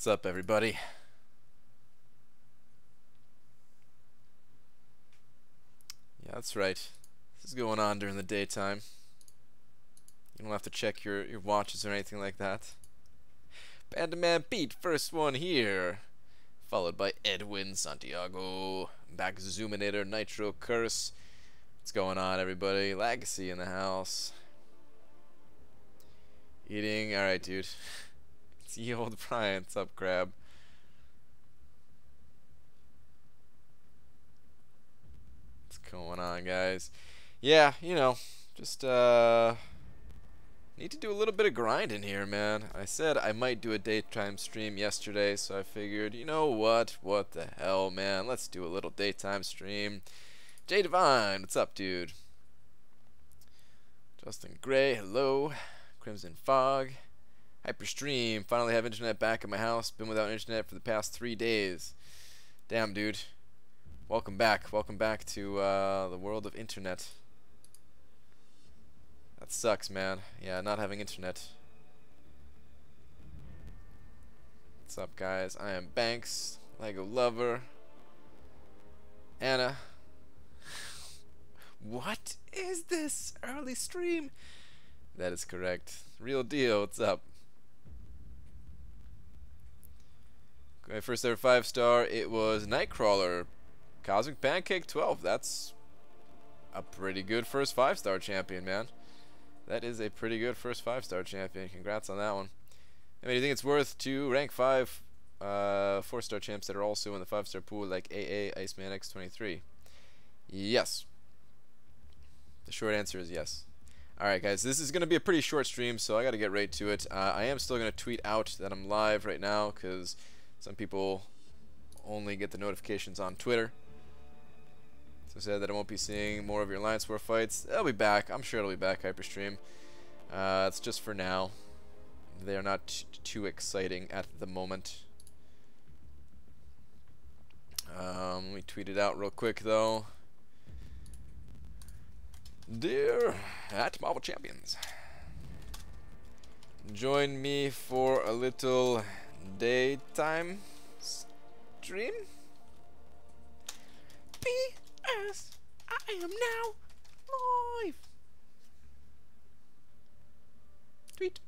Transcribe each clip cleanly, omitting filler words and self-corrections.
What's up, everybody? Yeah, that's right. This is going on during the daytime. You don't have to check your watches or anything like that. Panda Man Pete, first one here. Followed by Edwin Santiago. Back Zoominator, Nitro Curse. What's going on, everybody? Legacy in the house. Eating. Alright, dude. It's ye old Brian. What's up, Crab? What's going on, guys? Yeah, you know, just need to do a little bit of grinding here, man. I said I might do a daytime stream yesterday, so I figured, you know what? What the hell, man? Let's do a little daytime stream. Jay Divine, what's up, dude? Justin Gray, hello. Crimson Fog. Hyperstream, finally have internet back at my house. Been without internet for the past 3 days. Damn, dude. Welcome back. Welcome back to the world of internet. That sucks, man. Yeah, not having internet. What's up, guys? I am Banks, Lego Lover, Anna. What is this early stream? That is correct. Real deal. What's up? My first ever 5-star. It was Nightcrawler, Cosmic Pancake 12. That's a pretty good first 5-star champion, man. That is a pretty good first 5-star champion. Congrats on that one. I mean, do you think it's worth to rank 5 4-star champs that are also in the 5-star pool, like AA, Iceman X23? Yes. The short answer is yes. Alright, guys, this is going to be a pretty short stream, so I got to get right to it. I am still going to tweet out that I'm live right now, because some people only get the notifications on Twitter. So said that I won't be seeing more of your Alliance War fights. They'll be back. I'm sure it'll be back, Hyperstream. It's just for now. They are not too exciting at the moment. Let me tweet it out real quick, though. Dear at Marvel Champions, join me for a little daytime stream. P.S. I am now live. Tweet.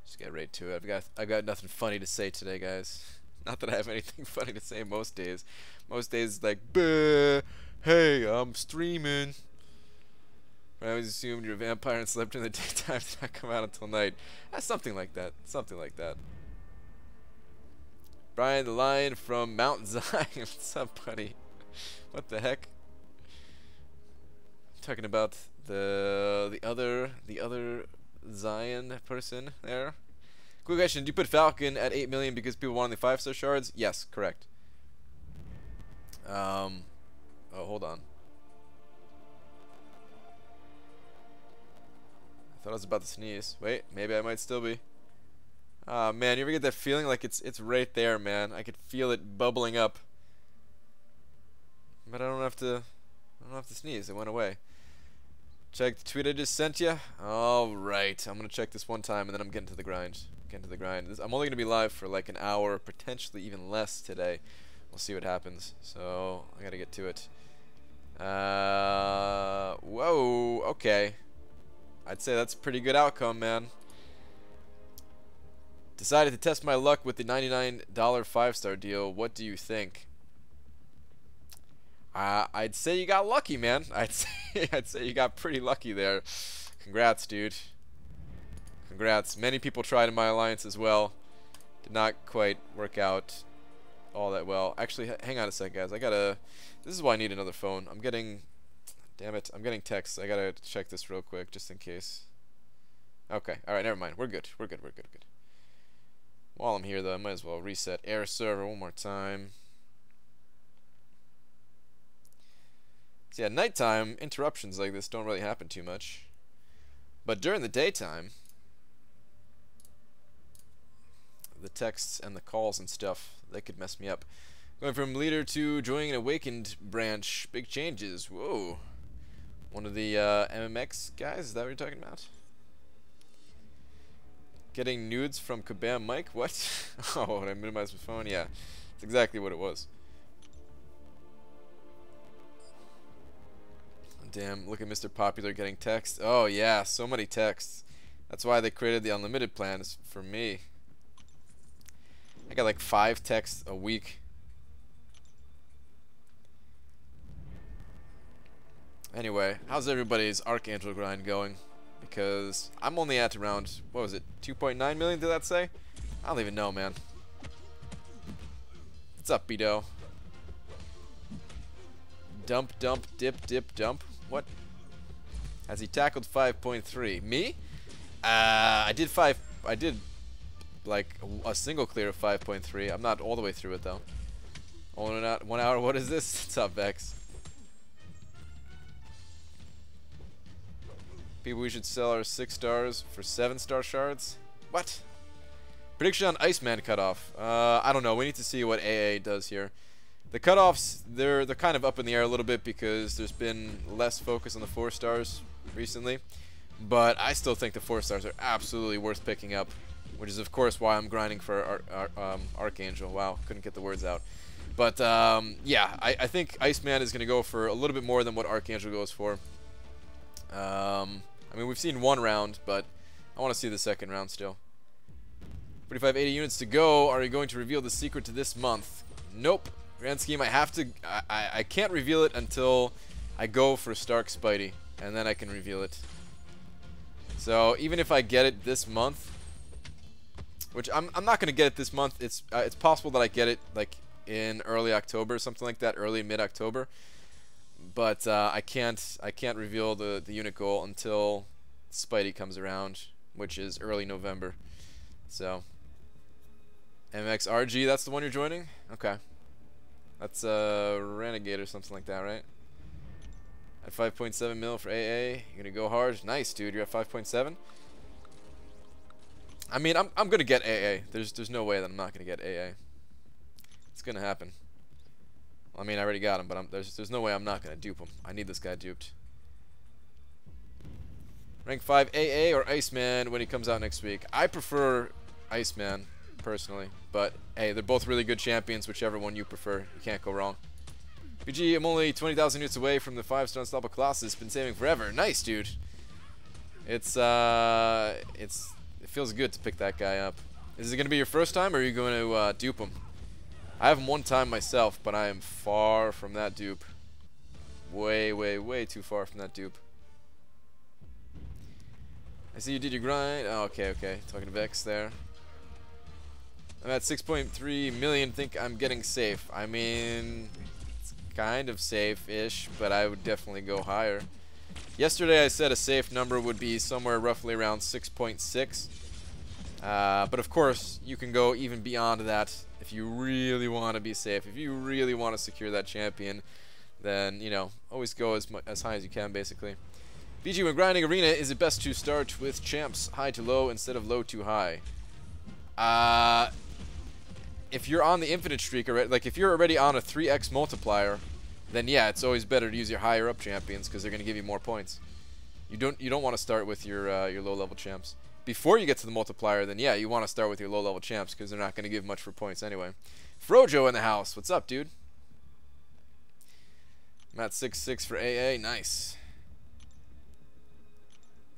Just get right to it. I've got nothing funny to say today, guys. Not that I have anything funny to say most days. Most days like, "Bah, hey, I'm streaming." I always assumed you're a vampire and slept in the daytime, did not come out until night. Something like that. Something like that. Brian the Lion from Mount Zion. What's up, buddy? What the heck? Talking about the other Zion person there. Cool question. Do you put Falcon at 8 million because people want the 5-star shards? Yes, correct. Oh, hold on. I thought I was about to sneeze. Wait, maybe I might still be. Man, you ever get that feeling like it's right there, man? I could feel it bubbling up. But I don't have to sneeze. It went away. Check the tweet I just sent you. All right, I'm gonna check this one time and then I'm getting to the grind. I'm only gonna be live for like an hour, potentially even less today. We'll see what happens. So I gotta get to it. Whoa. Okay. I'd say that's a pretty good outcome, man. Decided to test my luck with the $99 5-star deal. What do you think? I'd say you got lucky, man. I'd say you got pretty lucky there. Congrats, dude. Congrats. Many people tried in my alliance as well. Did not quite work out all that well. Actually, hang on a sec, guys. This is why I need another phone. Damn it, I'm getting texts. I gotta check this real quick, just in case. Okay, alright, never mind. We're good. We're good. While I'm here, though, I might as well reset air server one more time. So yeah, nighttime interruptions like this don't really happen too much. But during the daytime, the texts and the calls and stuff, they could mess me up. Going from leader to joining an awakened branch, big changes. Whoa. One of the MMX guys, is that what you're talking about? Getting nudes from Kabam Mike? What? Oh, did I minimize my phone? Yeah, that's exactly what it was. Damn, look at Mr. Popular getting texts. Oh yeah, so many texts. That's why they created the unlimited plans for me. I got like 5 texts a week. Anyway, how's everybody's Archangel grind going? Because I'm only at around, what was it, 2.9 million, did that say? I don't even know, man. What's up, Beto? Dump, dump, dip, dip, dump. What? Has he tackled 5.3? Me? I did like a single clear of 5.3. I'm not all the way through it though. Only not 1 hour. What is this? What's up, Vex? People, we should sell our 6 stars for 7-star shards. What? Prediction on Iceman cutoff. I don't know. We need to see what AA does here. The cutoffs, they're kind of up in the air a little bit because there's been less focus on the 4 stars recently. But I still think the 4 stars are absolutely worth picking up, which is of course why I'm grinding for Archangel. Wow, couldn't get the words out. But yeah, I think Iceman is going to go for a little bit more than what Archangel goes for. I mean, we've seen 1 round, but I want to see the 2nd round still. 4580 units to go. Are you going to reveal the secret to this month? Nope. Grand scheme, I have to. I can't reveal it until I go for Stark Spidey, and then I can reveal it. So even if I get it this month, which I'm not gonna get it this month. It's possible that I get it like in early October, something like that, early mid-October. But I can't reveal the unit goal until Spidey comes around, which is early November. So MXRG, that's the one you're joining? Okay. That's Renegade or something like that, right? At 5.7 mil for AA, you're gonna go hard. Nice, dude. You're at 5.7. I mean, I'm gonna get AA. There's no way that I'm not gonna get AA. It's gonna happen. I mean, I already got him, but there's no way I'm not gonna dupe him. I need this guy duped. Rank 5 AA or Iceman when he comes out next week. I prefer Iceman personally, but hey, they're both really good champions. Whichever one you prefer, you can't go wrong. BG, I'm only 20,000 units away from the 5-star unstoppable Colossus. Been saving forever. Nice, dude. It feels good to pick that guy up. Is it gonna be your first time, or are you going to dupe him? I have him 1 time myself, but I am far from that dupe. Way, way, way too far from that dupe. I see you did your grind. Oh, okay. Talking to Vex there. I'm at 6.3 million. Think I'm getting safe. I mean, it's kind of safe-ish, but I would definitely go higher. Yesterday I said a safe number would be somewhere roughly around 6.6. But of course, you can go even beyond that if you really want to be safe. If you really want to secure that champion, then, you know, always go as high as you can, basically. BG, when grinding arena, is it best to start with champs high to low instead of low to high? If you're on the infinite streak already, like if you're already on a 3x multiplier, then yeah, it's always better to use your higher up champions because they're going to give you more points. You don't want to start with your low level champs. Before you get to the multiplier, then yeah, you want to start with your low level champs because they're not going to give much for points anyway. Frojo in the house. What's up, dude? I'm at 6.6 for AA. Nice.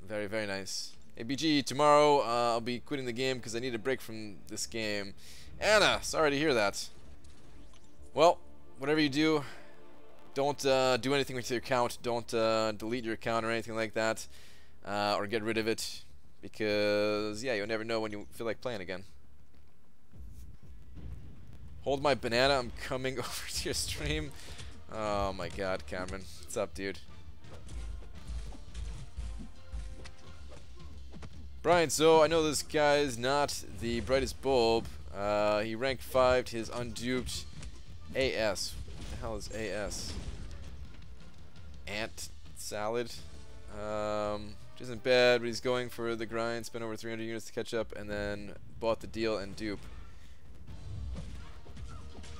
Very, very nice. ABG, tomorrow I'll be quitting the game because I need a break from this game. Anna, sorry to hear that. Well, whatever you do, don't do anything with your account. Don't delete your account or anything like that, or get rid of it, because yeah, you'll never know when you feel like playing again. Hold my banana, I'm coming over to your stream. Oh my god, Cameron. What's up, dude? Brian, so I know this guy's not the brightest bulb. He ranked 5'd his unduped AS. What the hell is AS? Ant salad. Which isn't bad, but he's going for the grind, spent over 300 units to catch up, and then bought the deal and dupe.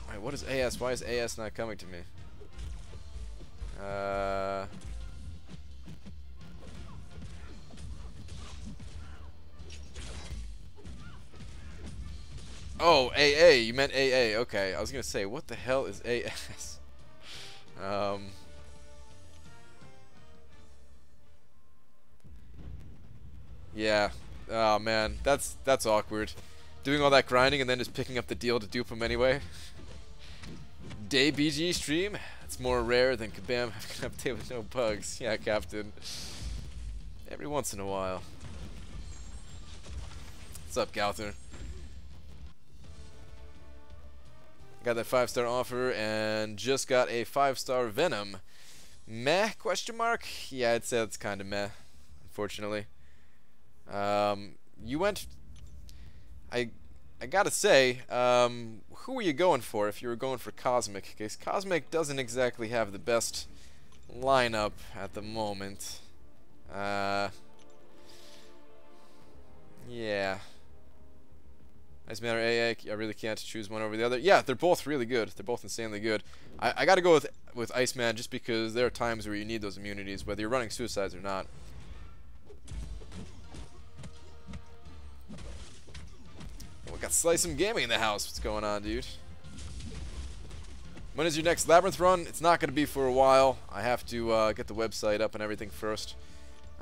Alright, what is AS? Why is AS not coming to me? Oh, AA. You meant AA. Okay. I was gonna say, what the hell is AS? Yeah. Oh man, that's awkward. Doing all that grinding and then just picking up the deal to dupe him anyway. Day BG stream? It's more rare than Kabam having an update with no bugs. Yeah, Captain. Every once in a while. What's up, Gauther? Got that 5-star offer and just got a 5-star Venom. Meh? Question mark? Yeah, I'd say it's kind of meh, unfortunately. You went... I gotta say, who were you going for if you were going for Cosmic? Because Cosmic doesn't exactly have the best lineup at the moment. Yeah. Ice Man or AA, I really can't choose one over the other. Yeah, they're both really good. They're both insanely good. I gotta go with Iceman just because there are times where you need those immunities, whether you're running suicides or not. We got Slice'em Gaming in the house. What's going on, dude? When is your next Labyrinth run? It's not going to be for a while. I have to get the website up and everything first.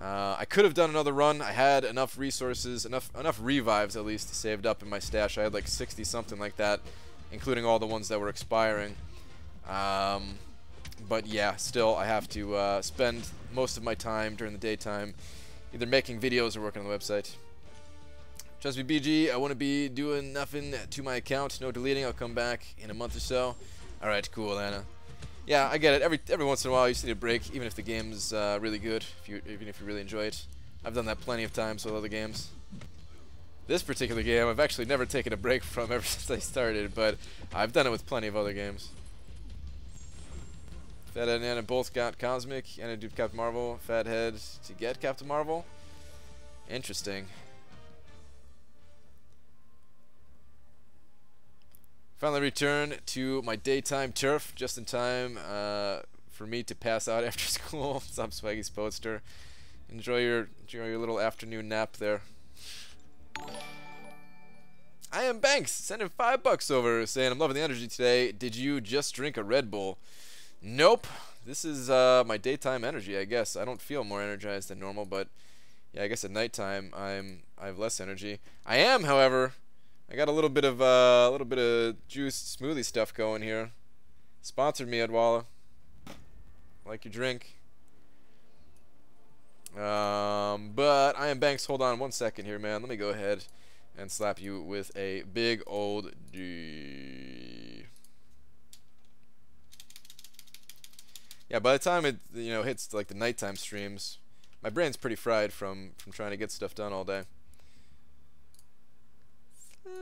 I could have done another run. I had enough resources, enough revives at least, saved up in my stash. I had like 60 something like that, including all the ones that were expiring. But yeah, still I have to spend most of my time during the daytime either making videos or working on the website. Trust me, BG, I wouldn't be doing nothing to my account. No deleting. I'll come back in a month or so. All right, cool, Anna. Yeah, I get it. Every once in a while, you just need a break, even if the game's really good, even if you really enjoy it. I've done that plenty of times with other games. This particular game, I've actually never taken a break from ever since I started, but I've done it with plenty of other games. Fathead and Anna both got Cosmic. Anna duped Captain Marvel. Fathead to get Captain Marvel. Interesting. Finally returned to my daytime turf just in time for me to pass out after school. What's up, Swaggy Spoadster? Enjoy your little afternoon nap there. I am Banks, sending $5 over, saying I'm loving the energy today. Did you just drink a Red Bull? Nope. This is my daytime energy, I guess. I don't feel more energized than normal, but yeah, I guess at nighttime I have less energy. I am, however. I got a little bit of juice smoothie stuff going here. Sponsored me, Adwala. Like your drink. But I am Banks. Hold on 1 second here, man. Let me go ahead and slap you with a big old D. Yeah, by the time it hits like the nighttime streams, my brain's pretty fried from trying to get stuff done all day.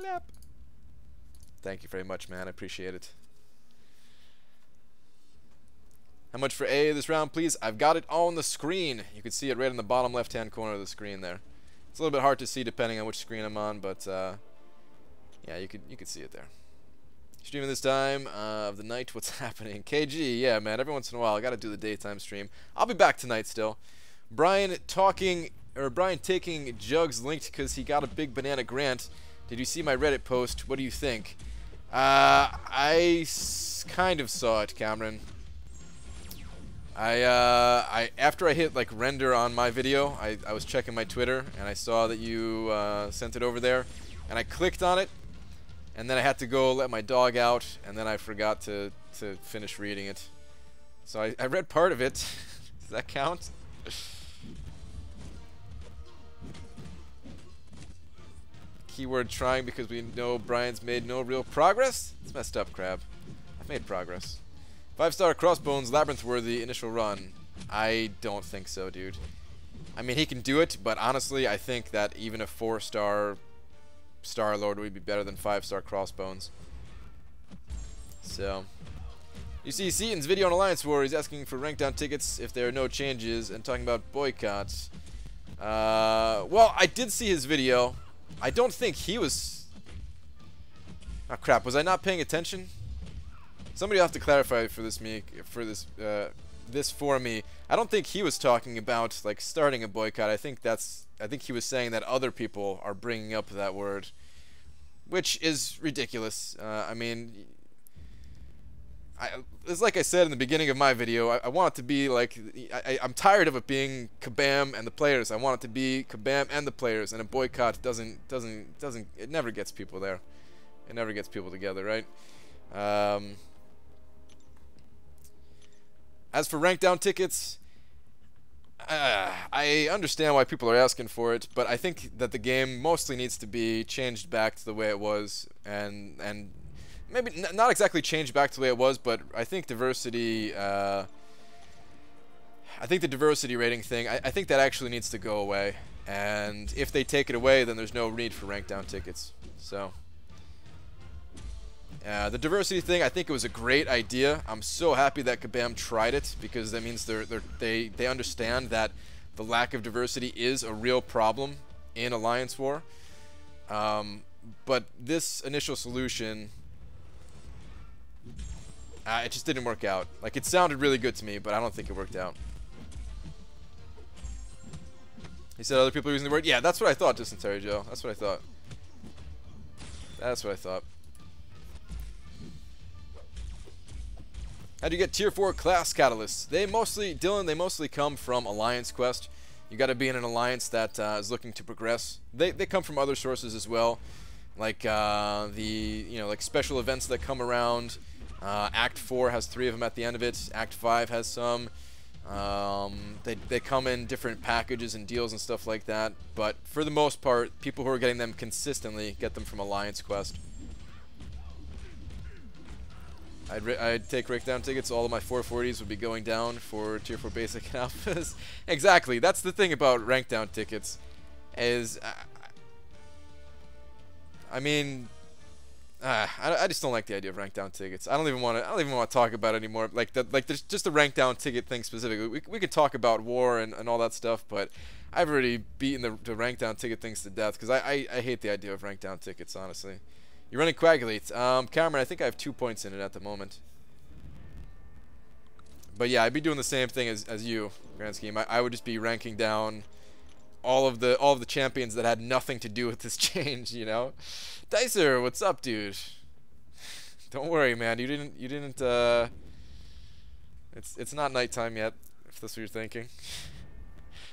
Slap. Thank you very much, man. I appreciate it. How much for A this round, please? I've got it on the screen. You can see it right in the bottom left-hand corner of the screen there. It's a little bit hard to see depending on which screen I'm on, but yeah, you could see it there. Streaming this time of the night. What's happening? KG, yeah, man. Every once in a while, I got to do the daytime stream. I'll be back tonight still. Brian taking Jugs linked because he got a big banana grant. Did you see my Reddit post? What do you think? I kind of saw it, Cameron. After I hit like render on my video, I was checking my Twitter and I saw that you sent it over there, and I clicked on it, and then I had to go let my dog out, and then I forgot to finish reading it. So I read part of it. Does that count? Keyword trying because we know Brian's made no real progress? It's messed up, Crab. I've made progress. 5-star Crossbones, Labyrinth-worthy initial run. I don't think so, dude. I mean, he can do it, but honestly, I think that even a 4-star Star-Lord would be better than 5-star Crossbones. So, you see Seaton's video on Alliance War. He's asking for rank down tickets if there are no changes and talking about boycotts. Well, I did see his video. I don't think he was... Oh, crap. Was I not paying attention? Somebody will have to clarify for this for me. I don't think he was talking about like starting a boycott. I think he was saying that other people are bringing up that word. which is ridiculous. I mean, it's like I said in the beginning of my video, I want it to be like, I'm tired of it being Kabam and the players. I want it to be Kabam and the players, and a boycott it never gets people there. It never gets people together, right? As for rank down tickets, I understand why people are asking for it, but I think that the game mostly needs to be changed back to the way it was, and maybe not exactly changed back to the way it was, but I think diversity, I think the diversity rating thing, I think that actually needs to go away, and if they take it away, then there's no need for rank down tickets. So the diversity thing, I think it was a great idea. I'm so happy that Kabam tried it, because that means they understand that the lack of diversity is a real problem in Alliance War. But this initial solution, it just didn't work out. Like, it sounded really good to me, but I don't think it worked out. He said other people are using the word. Yeah, that's what I thought, Dysentery Joe. That's what I thought. That's what I thought. How do you get tier 4 class catalysts? They mostly, Dylan, they mostly come from Alliance Quest. You got to be in an alliance that is looking to progress. They come from other sources as well, like like special events that come around. Act 4 has 3 of them at the end of it. Act 5 has some. They come in different packages and deals and stuff like that. But for the most part, people who are getting them consistently get them from Alliance Quest. I'd take breakdown tickets. All of my 440s would be going down for tier 4 basic and alphas. Exactly. That's the thing about rank down tickets, is I mean, I just don't like the idea of rank down tickets. I don't even want to talk about it anymore. Like there's just the rank down ticket thing specifically. We could talk about war and all that stuff, but I've already beaten the rank down ticket things to death, because I hate the idea of rank down tickets, honestly. You're running Coagulate. Cameron, I think I have 2 points in it at the moment. But yeah, I'd be doing the same thing as you, Grand Scheme. I would just be ranking down all of the champions that had nothing to do with this change, you know? Dicer, what's up, dude? Don't worry, man. You didn't it's not nighttime yet, if that's what you're thinking.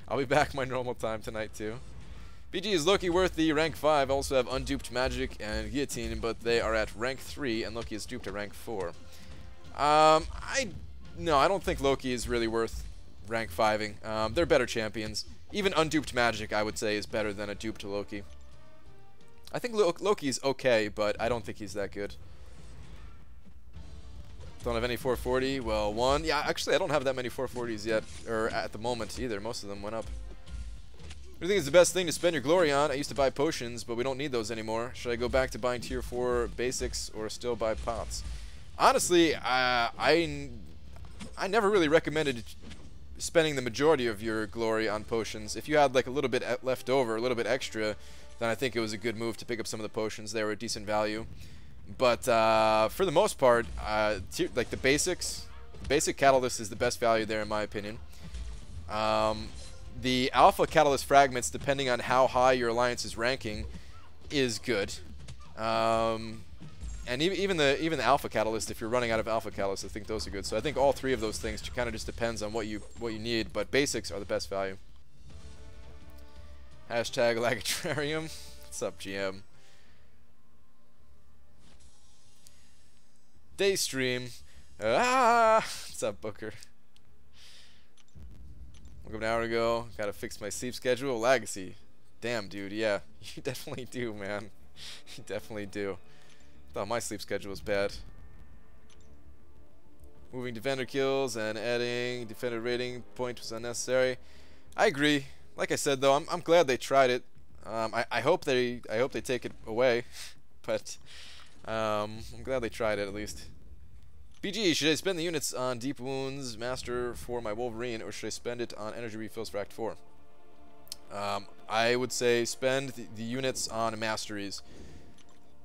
I'll be back my normal time tonight too. BG, is Loki worth the rank 5? Also have Unduped Magic and Guillotine, but they are at rank 3, and Loki is duped at rank 4. No, I don't think Loki is really worth rank 5ing. They're better champions. Even Unduped Magic, I would say, is better than a duped Loki. I think Loki's okay, but I don't think he's that good. Don't have any 440. Well, one. Yeah, actually, I don't have that many 440s yet, or at the moment either. Most of them went up. What do you think is the best thing to spend your glory on? I used to buy potions, but we don't need those anymore. Should I go back to buying tier 4 basics or still buy pots? Honestly, I never really recommended spending the majority of your glory on potions. If you had like a little bit left over, a little bit extra, then I think it was a good move to pick up some of the potions. They were a decent value. But for the most part, like the basic catalyst is the best value there in my opinion. The alpha catalyst fragments, depending on how high your alliance is ranking, is good. And even the alpha catalyst, if you're running out of alpha catalyst, I think those are good. So I think all 3 of those things kind of just depends on what you need, but basics are the best value. Hashtag Lagatrarium. What's up, GM? Daystream. What's up, Booker? Woke up an hour ago. Gotta fix my sleep schedule. Legacy. Damn, dude. Yeah, you definitely do, man. You definitely do. Thought my sleep schedule was bad. Moving defender kills and adding defender rating point was unnecessary. I agree. Like I said, though, I'm glad they tried it. I hope they take it away, but I'm glad they tried it at least. BG, should I spend the units on Deep Wounds Master for my Wolverine, or should I spend it on energy refills for Act 4? I would say spend the units on Masteries.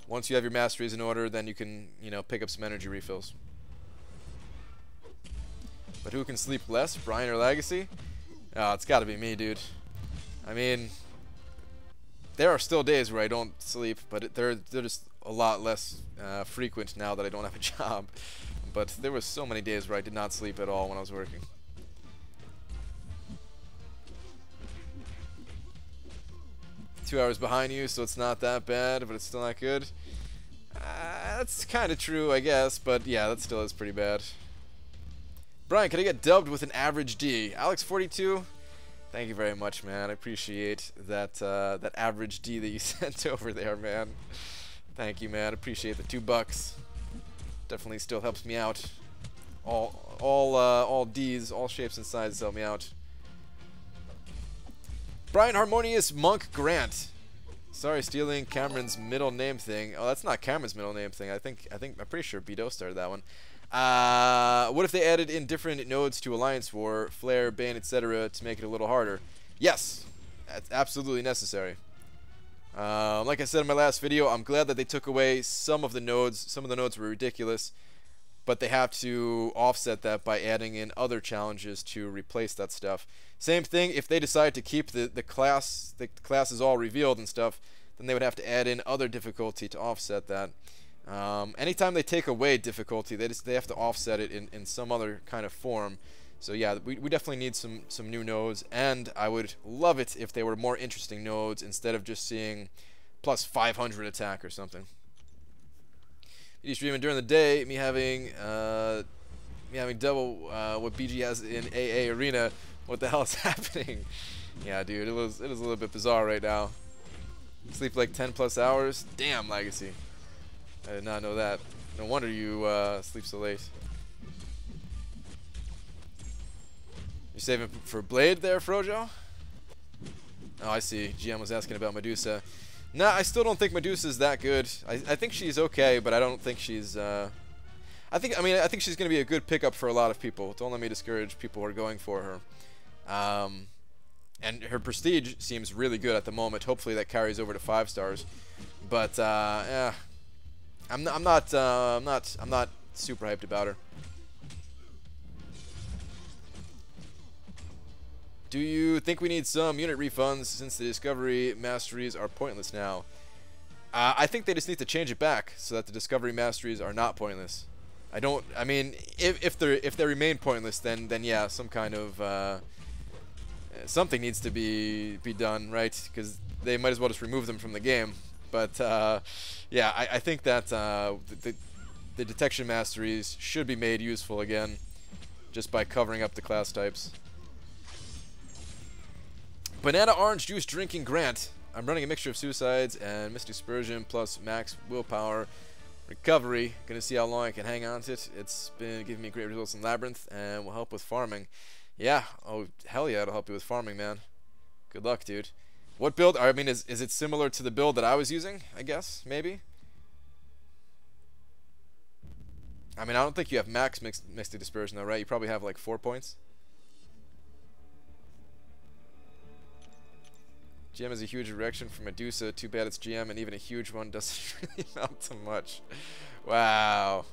Once you have your Masteries in order, then you can, pick up some energy refills. But who can sleep less, Brian or Legacy? Oh, it's gotta be me, dude. I mean, there are still days where I don't sleep, but they're just a lot less frequent now that I don't have a job. But there were so many days where I did not sleep at all when I was working. Two hours behind you, so it's not that bad, but it's still not good. That's kind of true, I guess, but yeah, that still is pretty bad. Brian, can I get dubbed with an average D? Alex42, thank you very much, man. I appreciate that that average D that you sent over there, man. Thank you, man. Appreciate the $2. Definitely still helps me out. All D's, all shapes and sizes help me out. Brian Harmonious Monk Grant. Sorry, stealing Cameron's middle name thing. Oh, that's not Cameron's middle name thing. I'm pretty sure Bido started that one. What if they added in different nodes to Alliance War, Flare, Bane, etc. to make it a little harder? Yes, that's absolutely necessary. Like I said in my last video, I'm glad that they took away some of the nodes. Some of the nodes were ridiculous, but they have to offset that by adding in other challenges to replace that stuff. Same thing, if they decide to keep the class is all revealed and stuff, then they would have to add in other difficulty to offset that. Anytime they take away difficulty, they have to offset it in some other kind of form. So yeah, we definitely need some new nodes, and I would love it if they were more interesting nodes instead of just seeing plus 500 attack or something. BG streaming during the day, me having double what BG has in AA Arena. What the hell is happening? Yeah, dude, it is a little bit bizarre right now. Sleep like 10 plus hours. Damn, Legacy. I did not know that. No wonder you sleep so late. You're saving for Blade there, Frojo? Oh, I see. GM was asking about Medusa. Nah, I still don't think Medusa's that good. I think she's okay, but I don't think she's I think she's gonna be a good pickup for a lot of people. Don't let me discourage people who are going for her. And her prestige seems really good at the moment. Hopefully that carries over to 5 stars. But yeah, I'm not super hyped about her. Do you think we need some unit refunds since the Discovery Masteries are pointless now? I think they just need to change it back so that the Discovery Masteries are not pointless. I mean, if they remain pointless, then yeah, some kind of something needs to be done, right? Because they might as well just remove them from the game. But yeah, I think that the Detection Masteries should be made useful again, just by covering up the class types. Banana Orange Juice Drinking Grant. I'm running a mixture of Suicides and Mystic Dispersion plus Max Willpower Recovery. Gonna see how long I can hang on to it. It's been giving me great results in Labyrinth and will help with farming. Yeah, oh hell yeah, it'll help you with farming, man. Good luck, dude. What build? I mean, is it similar to the build that I was using? I guess, maybe. I mean, I don't think you have max Mystic Dispersion though, right? You probably have like 4 points. GM is a huge erection for Medusa. Too bad it's GM, and even a huge one doesn't really amount to much. Wow.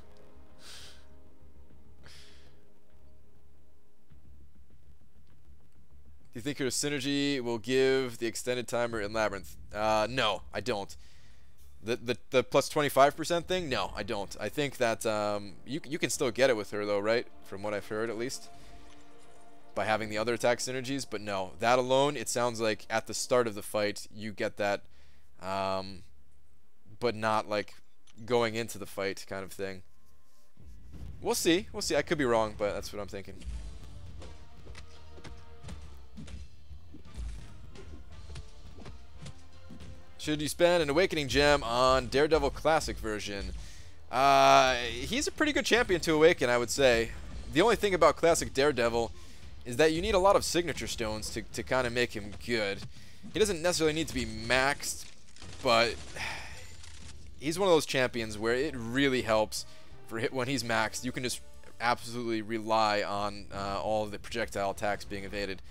Do you think your synergy will give the extended timer in Labyrinth? No, I don't. The plus 25% thing? No, I don't. I think that you can still get it with her though, right? From what I've heard, at least. By having the other attack synergies, but no, that alone, it sounds like at the start of the fight you get that, but not like going into the fight kind of thing. We'll see. I could be wrong, but that's what I'm thinking. Should you spend an Awakening Gem on Daredevil Classic version? He's a pretty good champion to awaken, I would say. The only thing about Classic Daredevil is that you need a lot of signature stones to kind of make him good. He doesn't necessarily need to be maxed, but he's one of those champions where it really helps for when he's maxed. You can just absolutely rely on all of the projectile attacks being evaded.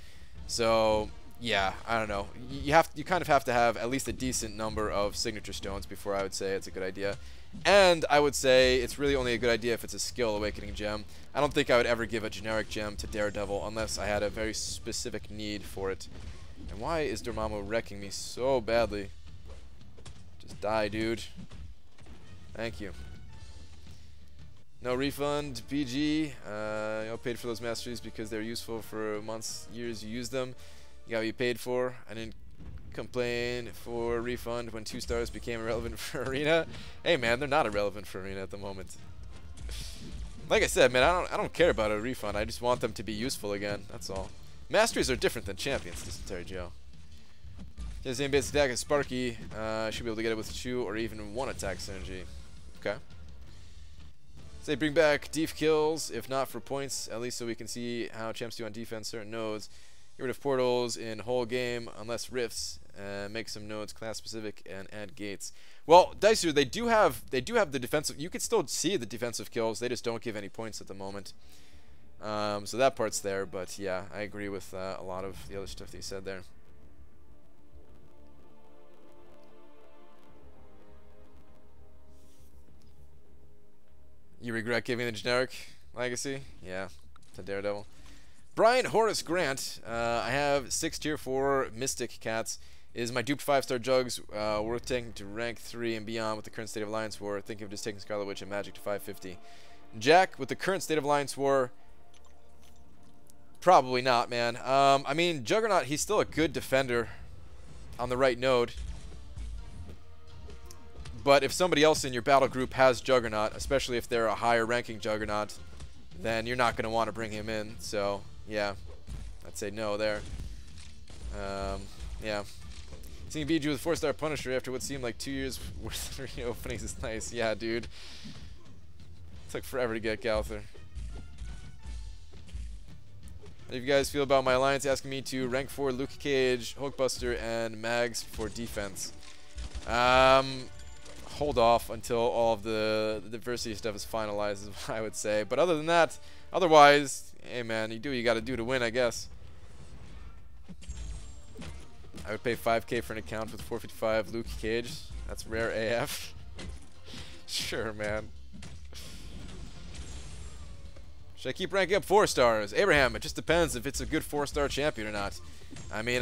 So yeah, I don't know. You kind of have to have at least a decent number of signature stones before I would say it's a good idea. And I would say it's really only a good idea if it's a skill Awakening Gem. I don't think I would ever give a generic gem to Daredevil unless I had a very specific need for it. And why is Dormammu wrecking me so badly? Just die, dude. Thank you. No refund, PG. You paid for those masteries because they're useful for months, years you use them. You got what you paid for. I didn't complain for a refund when 2 stars became irrelevant for Arena. Hey man, they're not irrelevant for Arena at the moment. Like I said, man, I don't care about a refund. I just want them to be useful again. That's all. Masteries are different than champions, Dysentery Joe. His same basic attack is Sparky. Should be able to get it with 2 or even 1 attack synergy. Okay. Say bring back def kills, if not for points, at least so we can see how champs do on defense certain nodes. Get rid of portals in whole game unless rifts. Make some nodes class specific and add gates. Well, Dicer, they do have the defensive. You could still see the defensive kills. They just don't give any points at the moment. So that part's there. But yeah, I agree with a lot of the other stuff that you said there. You regret giving the generic legacy? Yeah, to Daredevil. Brian Horace Grant. I have 6 tier 4 Mystic Cats. Is my duped 5-star jugs worth taking to rank 3 and beyond with the current State of Alliance War? Thinking of just taking Scarlet Witch and Magic to 550. Jack, with the current State of Alliance War, probably not, man. I mean, Juggernaut, he's still a good defender on the right node. But if somebody else in your battle group has Juggernaut, especially if they're a higher ranking Juggernaut, then you're not going to want to bring him in. So, yeah, I'd say no there. Yeah. Seeing Biju with 4-star Punisher after what seemed like 2 years worth of reopenings is nice. Yeah, dude. It took forever to get Galther. How do you guys feel about my alliance asking me to rank 4 Luke Cage, Hulkbuster, and Mags for defense? Hold off until all of the diversity stuff is finalized, is what I would say. But other than that, otherwise, hey man, you do what you gotta do to win, I guess. I would pay 5K for an account with 455 Luke Cage. That's rare AF. Sure, man. Should I keep ranking up 4 stars? Abraham, it just depends if it's a good 4-star champion or not. I mean,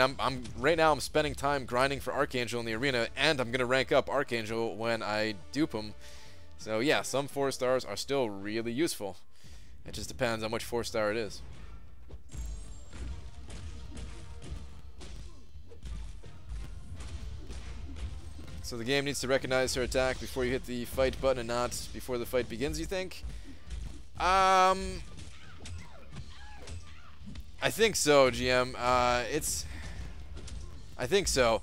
right now I'm spending time grinding for Archangel in the arena, and I'm gonna rank up Archangel when I dupe him. So yeah, some 4 stars are still really useful. It just depends on which 4-star it is. So the game needs to recognize her attack before you hit the fight button and not before the fight begins, you think? I think so, GM. I think so.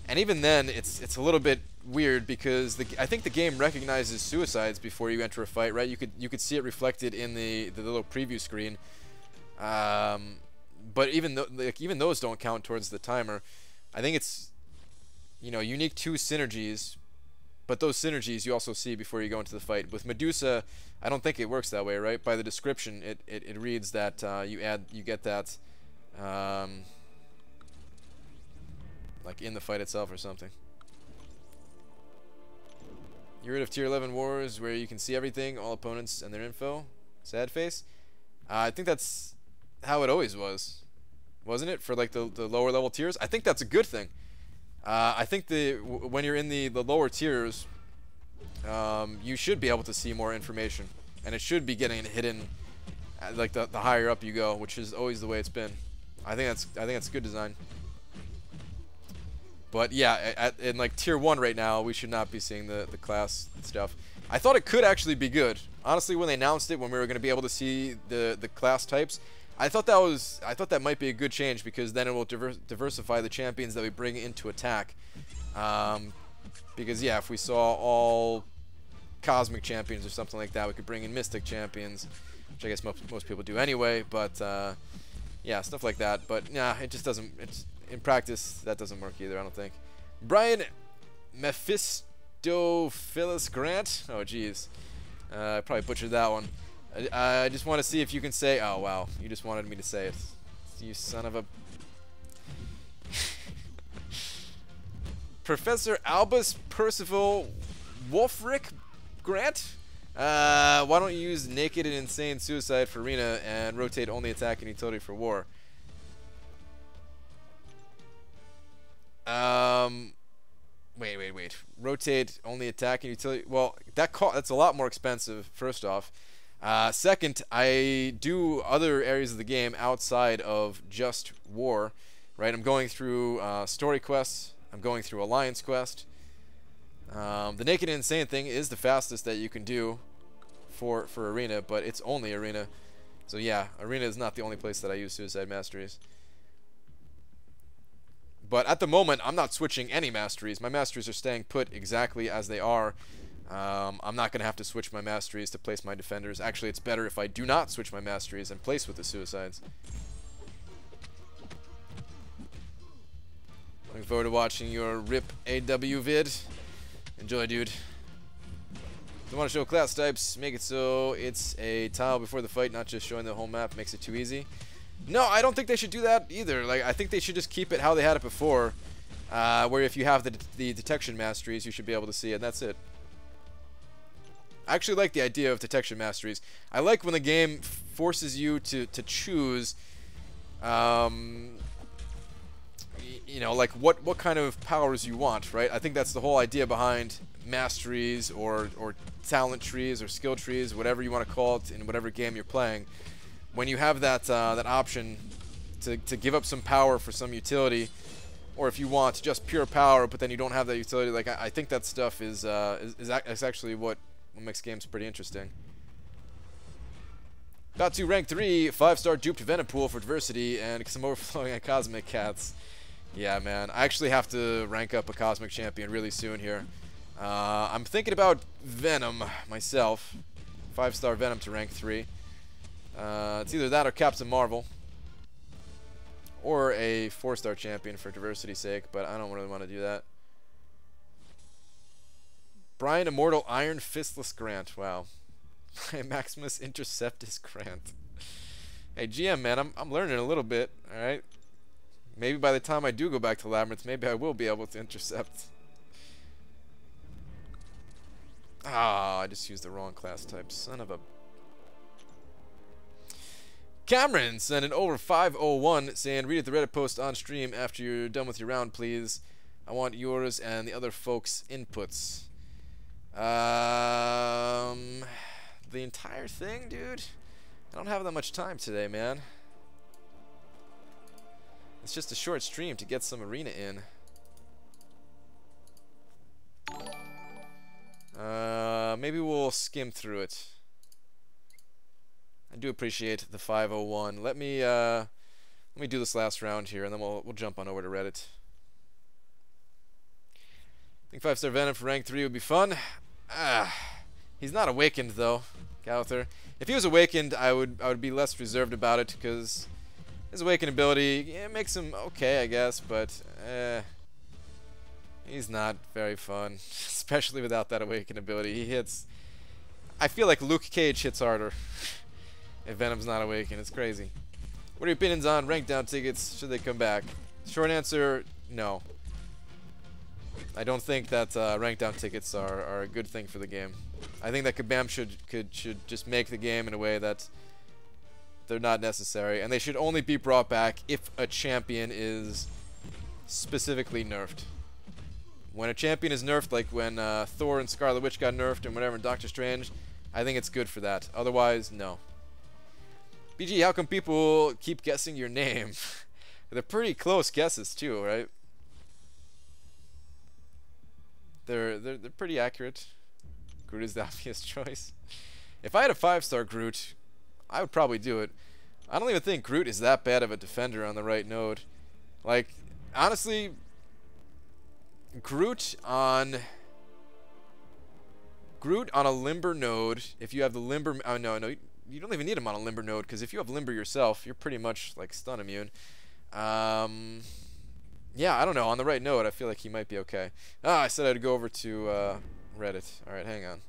And even then, it's a little bit weird because I think the game recognizes suicides before you enter a fight, right? You could see it reflected in the little preview screen. But even those don't count towards the timer. I think it's, you know, unique 2 synergies, but those synergies you also see before you go into the fight. With Medusa, I don't think it works that way, right? By the description, it reads that you get that like in the fight itself or something. You're rid of tier 11 wars where you can see everything, all opponents and their info. Sad face. I think that's how it always was, wasn't it? For like the lower level tiers. I think that's a good thing. I think when you're in the lower tiers, you should be able to see more information, and it should be getting hidden, like the higher up you go, which is always the way it's been. I think that's good design. But yeah, in like tier 1 right now, we should not be seeing the class stuff. I thought it could actually be good. Honestly, when they announced it, when we were going to be able to see the class types, I thought that might be a good change because then it will diversify the champions that we bring into attack. Because yeah, if we saw all cosmic champions or something like that, we could bring in mystic champions, which I guess most people do anyway. But yeah, stuff like that. But nah, it just doesn't. In practice, that doesn't work either, I don't think. Brian Mephistophilus Grant. Oh jeez, I probably butchered that one. I just want to see if you can say, oh wow, you just wanted me to say it. You son of a... Professor Albus Percival Wolfric Grant? Why don't you use Naked and Insane Suicide for Arena and rotate only attack and utility for War? Wait. rotate only attacking utility. Well, that's a lot more expensive, first off. Second, I do other areas of the game outside of just war, right? I'm going through story quests. I'm going through alliance quest. The Naked and Insane thing is the fastest that you can do for arena, but it's only arena. So yeah, arena is not the only place that I use Suicide Masteries. But at the moment, I'm not switching any masteries. My masteries are staying put exactly as they are. I'm not going to have to switch my masteries to place my defenders. Actually, it's better if I do not switch my masteries and place with the suicides. Looking forward to watching your RIP AW vid. Enjoy, dude. If you want to show class types, make it so it's a tile before the fight, not just showing the whole map. Makes it too easy. No, I don't think they should do that either. Like, I think they should just keep it how they had it before, where if you have the detection masteries, you should be able to see it, and that's it. I actually like the idea of detection masteries. I like when the game forces you to choose, you know, like what kind of powers you want, right? I think that's the whole idea behind masteries or talent trees or skill trees, whatever you want to call it in whatever game you're playing. When you have that option to give up some power for some utility, or if you want just pure power, but then you don't have that utility, like I think that stuff is actually what makes games pretty interesting. Got to rank 3, 5-star duped Venom pool for diversity and some overflowing on cosmic cats. Yeah, man, I actually have to rank up a cosmic champion really soon here. I'm thinking about Venom myself, 5-star Venom to rank 3. It's either that or Captain Marvel, or a 4-star champion for diversity's sake, but I don't really want to do that. Brian Immortal Iron Fistless Grant. Wow. Maximus Interceptus Grant. Hey, GM, man, I'm learning a little bit, alright? Maybe by the time I do go back to Labyrinth, maybe I will be able to intercept. Ah, I just used the wrong class type. Son of a... Cameron sent an over 501 saying, read the Reddit post on stream after you're done with your round, please. I want yours and the other folks' inputs. The entire thing, dude? I don't have that much time today, man. It's just a short stream to get some arena in. Maybe we'll skim through it. I do appreciate the 501. Let me do this last round here, and then we'll jump on over to Reddit. I think 5-star Venom for rank 3 would be fun. He's not awakened though, Gowther. If he was awakened, I would be less reserved about it, because his awakened ability, yeah, makes him okay, I guess, but he's not very fun, especially without that awakened ability. He hits. I feel like Luke Cage hits harder. If Venom's not awakened, it's crazy. What are your opinions on rank down tickets? Should they come back? Short answer, no. I don't think that rank down tickets are a good thing for the game. I think that Kabam should just make the game in a way that they're not necessary, and they should only be brought back if a champion is specifically nerfed. When a champion is nerfed, like when Thor and Scarlet Witch got nerfed and whatever in Doctor Strange, I think it's good for that. Otherwise, no. BG, how come people keep guessing your name? They're pretty close guesses too, right? They're pretty accurate. Groot is the obvious choice. If I had a 5-star Groot, I would probably do it. I don't even think Groot is that bad of a defender on the right node. Like, honestly, Groot on a Limber node, if you have the Limber... Oh, no, you don't even need him on a Limber node, because if you have Limber yourself, you're pretty much, like, stun immune. Yeah, I don't know. On the right node, I feel like he might be okay. Ah, I said I'd go over to Reddit. Alright, hang on.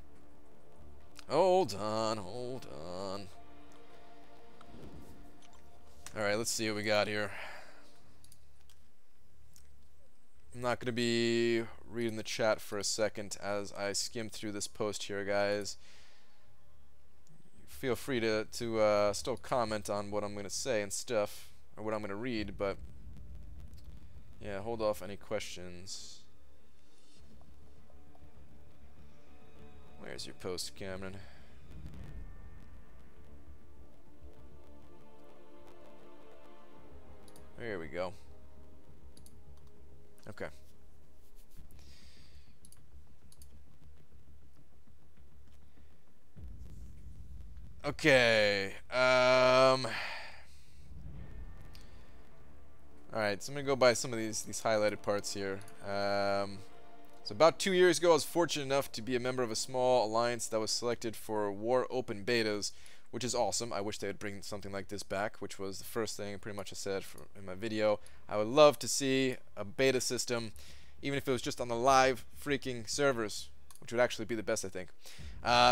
Hold on. Alright, let's see what we got here. I'm not going to be reading the chat for a second as I skim through this post here, guys. Feel free to still comment on what I'm going to say and stuff, or what I'm going to read, but yeah, hold off any questions. Where's your post, Cameron? There we go. Okay. Okay. Alright, so I'm gonna go by some of these highlighted parts here. So about 2 years ago, I was fortunate enough to be a member of a small alliance that was selected for War Open betas, which is awesome. I wish they would bring something like this back, which was the first thing pretty much I said in my video. I would love to see a beta system, even if it was just on the live freaking servers, which would actually be the best, I think.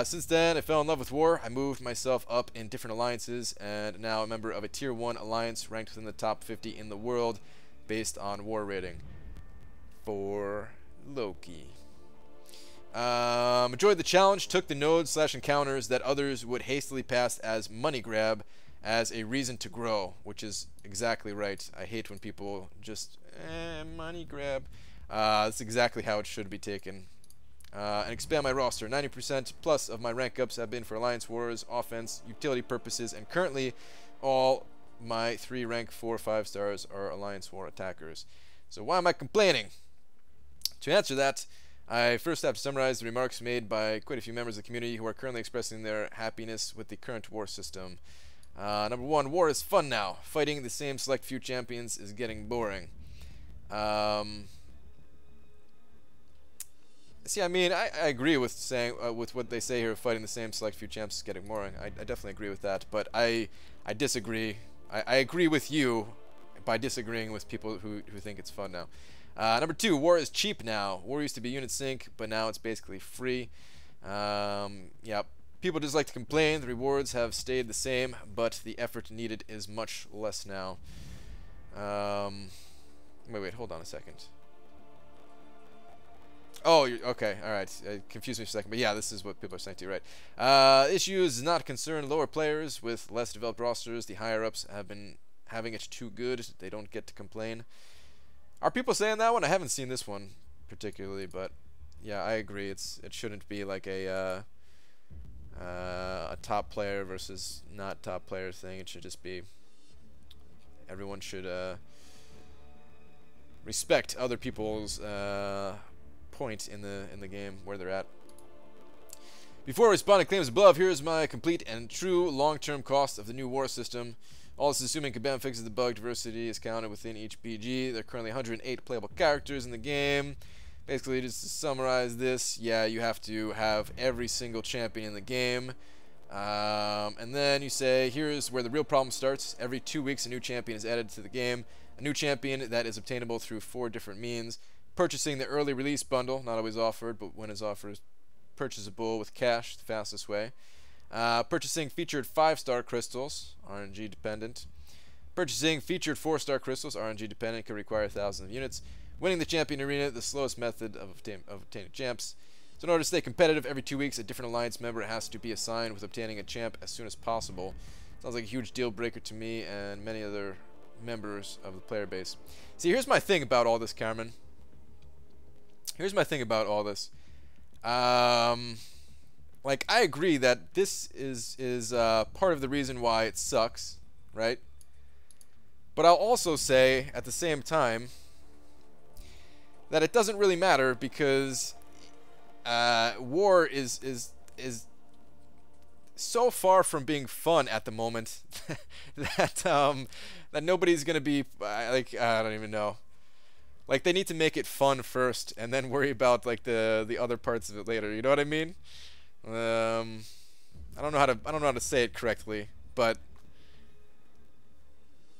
Since then, I fell in love with War. I moved myself up in different alliances, and now a member of a Tier 1 alliance ranked within the top 50 in the world based on War rating for Loki. Enjoyed the challenge, took the nodes/encounters that others would hastily pass as money grab as a reason to grow, which is exactly right. I hate when people just, money grab. That's exactly how it should be taken. And expand my roster. 90% plus of my rank ups have been for Alliance Wars, offense, utility purposes, and currently all my 3 rank 4 5 stars are Alliance War attackers. So why am I complaining? To answer that, I first have to summarize the remarks made by quite a few members of the community who are currently expressing their happiness with the current war system. Number 1, war is fun now. Fighting the same select few champions is getting boring. See, I mean, I agree with saying with what they say here. Fighting the same select few champs is getting boring. I definitely agree with that, but I disagree. I agree with you by disagreeing with people who think it's fun now. Number 2, war is cheap now. War used to be unit sync, but now it's basically free. Yeah, people just like to complain. The rewards have stayed the same, but the effort needed is much less now. Wait, hold on a second. Oh, okay, alright. Confused me for a second, but yeah, this is what people are saying to you, right? Issues does not concern lower players with less developed rosters. The higher-ups have been having it too good. They don't get to complain. Are people saying that one? I haven't seen this one particularly, but yeah, I agree. It shouldn't be like a top player versus not top player thing. It should just be everyone should respect other people's point in the game where they're at. Before responding to claims above, here is my complete and true long-term cost of the new war system. All this is assuming Kabam fixes the bug. Diversity is counted within each BG. There are currently 108 playable characters in the game. Basically, just to summarize this, yeah, you have to have every single champion in the game. And then you say, here's where the real problem starts. Every 2 weeks, a new champion is added to the game. A new champion that is obtainable through 4 different means. Purchasing the early release bundle, not always offered, but when it's offered, purchasable with cash, the fastest way. Purchasing featured 5-star crystals, RNG dependent. Purchasing featured 4-star crystals, RNG dependent, could require thousands of units. Winning the champion arena, the slowest method of obtaining champs. So in order to stay competitive, every 2 weeks a different alliance member has to be assigned with obtaining a champ as soon as possible. Sounds like a huge deal breaker to me and many other members of the player base. See, here's my thing about all this, Cameron. Here's my thing about all this. Like, I agree that this is part of the reason why it sucks, right? But I'll also say, at the same time, that it doesn't really matter because war is so far from being fun at the moment that that nobody's gonna be like, I don't even know. Like, they need to make it fun first and then worry about like the other parts of it later. You know what I mean? I don't know how to say it correctly, but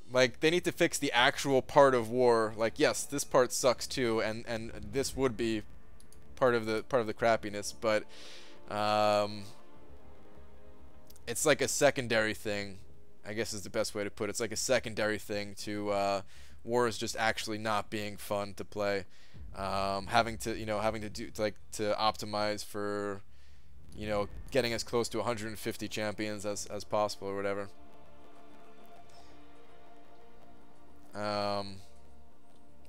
like, they need to fix the actual part of war. Like, yes, this part sucks too, and this would be part of the crappiness, but it's like a secondary thing, I guess is the best way to put it. It's like a secondary thing to wars just actually not being fun to play, having to optimize for, you know, getting as close to 150 champions as possible or whatever.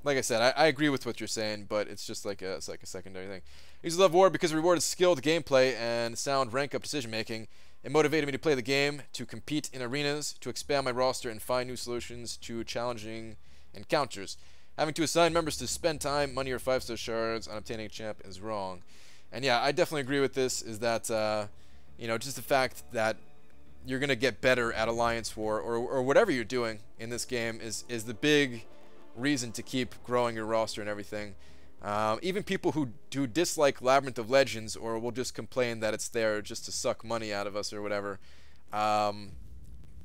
like I said, I agree with what you're saying, but it's just like it's like a secondary thing. I used to love War because it rewarded skilled gameplay and sound rank-up decision-making. It motivated me to play the game, to compete in arenas, to expand my roster and find new solutions to challenging encounters. Having to assign members to spend time, money, or 5-star shards on obtaining a champ is wrong. And yeah, I definitely agree with this, is that, you know, just the fact that you're going to get better at Alliance War, or whatever you're doing in this game, is the big reason to keep growing your roster and everything. Even people who dislike Labyrinth of Legends, or will just complain that it's there just to suck money out of us or whatever,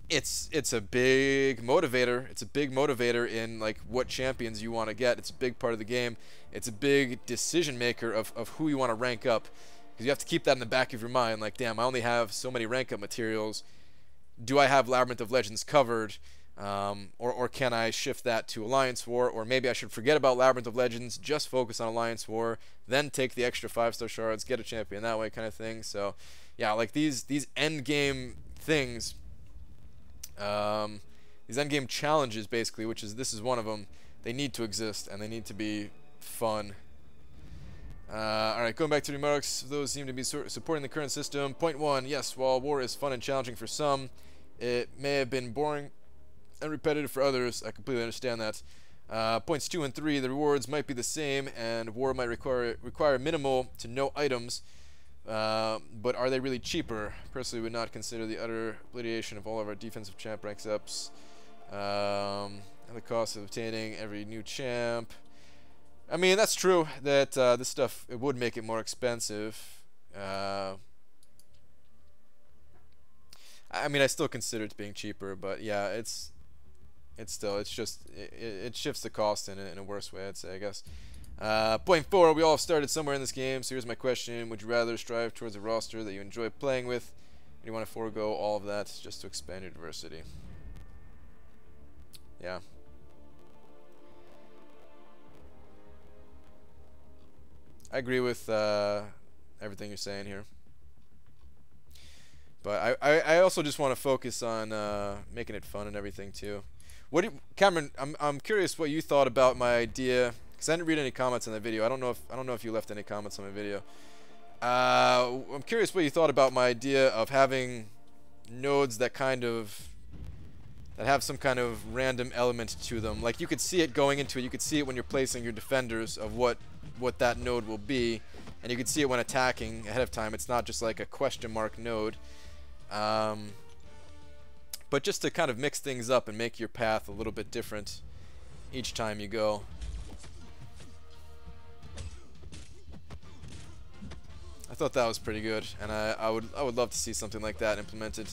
it's a big motivator. It's a big motivator in like what champions you want to get. It's a big part of the game. It's a big decision maker of who you want to rank up, because you have to keep that in the back of your mind. Like, damn, I only have so many rank up materials. Do I have Labyrinth of Legends covered? Or can I shift that to Alliance War? Or maybe I should forget about Labyrinth of Legends, just focus on Alliance War, then take the extra 5-star shards, get a champion that way, kind of thing. So yeah, like these end game things, these end game challenges basically, which is, this is one of them, they need to exist and they need to be fun. Alright, going back to remarks, those seem to be supporting the current system. Point 1, yes, while war is fun and challenging for some, it may have been boring and repetitive for others. I completely understand that. Points 2 and 3, the rewards might be the same, and war might require minimal to no items, but are they really cheaper? Personally, would not consider the utter obliteration of all of our defensive champ ranks ups, and the cost of obtaining every new champ. I mean, that's true that this stuff, it would make it more expensive. I mean, I still consider it being cheaper, but yeah, it's just it shifts the cost in a worse way, I'd say, I guess. Point 4, we all started somewhere in this game, so here's my question: would you rather strive towards a roster that you enjoy playing with, or do you want to forego all of that just to expand your diversity? Yeah. I agree with everything you're saying here. But I also just want to focus on making it fun and everything too. Cameron? I'm curious what you thought about my idea, because I didn't read any comments on that video. I don't know if you left any comments on my video. I'm curious what you thought about my idea of having nodes that have some kind of random element to them. Like, you could see it going into it. You could see it when you're placing your defenders of what that node will be, and you can see it when attacking ahead of time. It's not just like a question mark node. But just to kind of mix things up and make your path a little bit different each time you go. I thought that was pretty good, and I would love to see something like that implemented.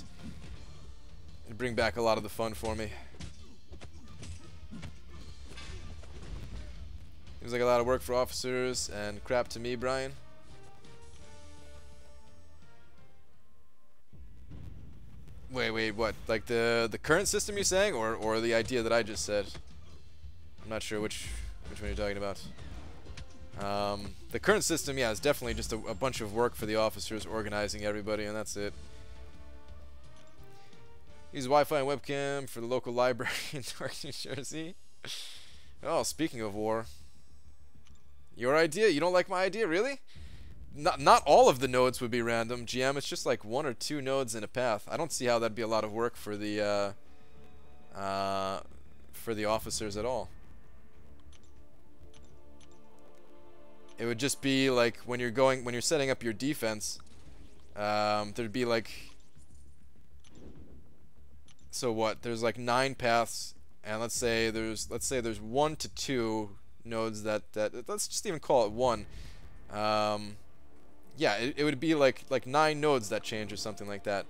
It'd bring back a lot of the fun for me. Seems like a lot of work for officers and crap to me, Brian. Wait, what? Like the current system you're saying, or the idea that I just said? I'm not sure which one you're talking about. The current system, yeah, is definitely just a bunch of work for the officers, organizing everybody, and that's it. Use Wi-Fi and webcam for the local library in Newark, New Jersey. Oh, speaking of war. Your idea? You don't like my idea, really? Not all of the nodes would be random, GM. It's just like 1 or 2 nodes in a path. I don't see how that'd be a lot of work for the officers at all. It would just be like when you're setting up your defense, there'd be like, so what? There's like 9 paths, and let's say there's 1 to 2 nodes that let's just even call it 1. Yeah, it would be like 9 nodes that change or something like that.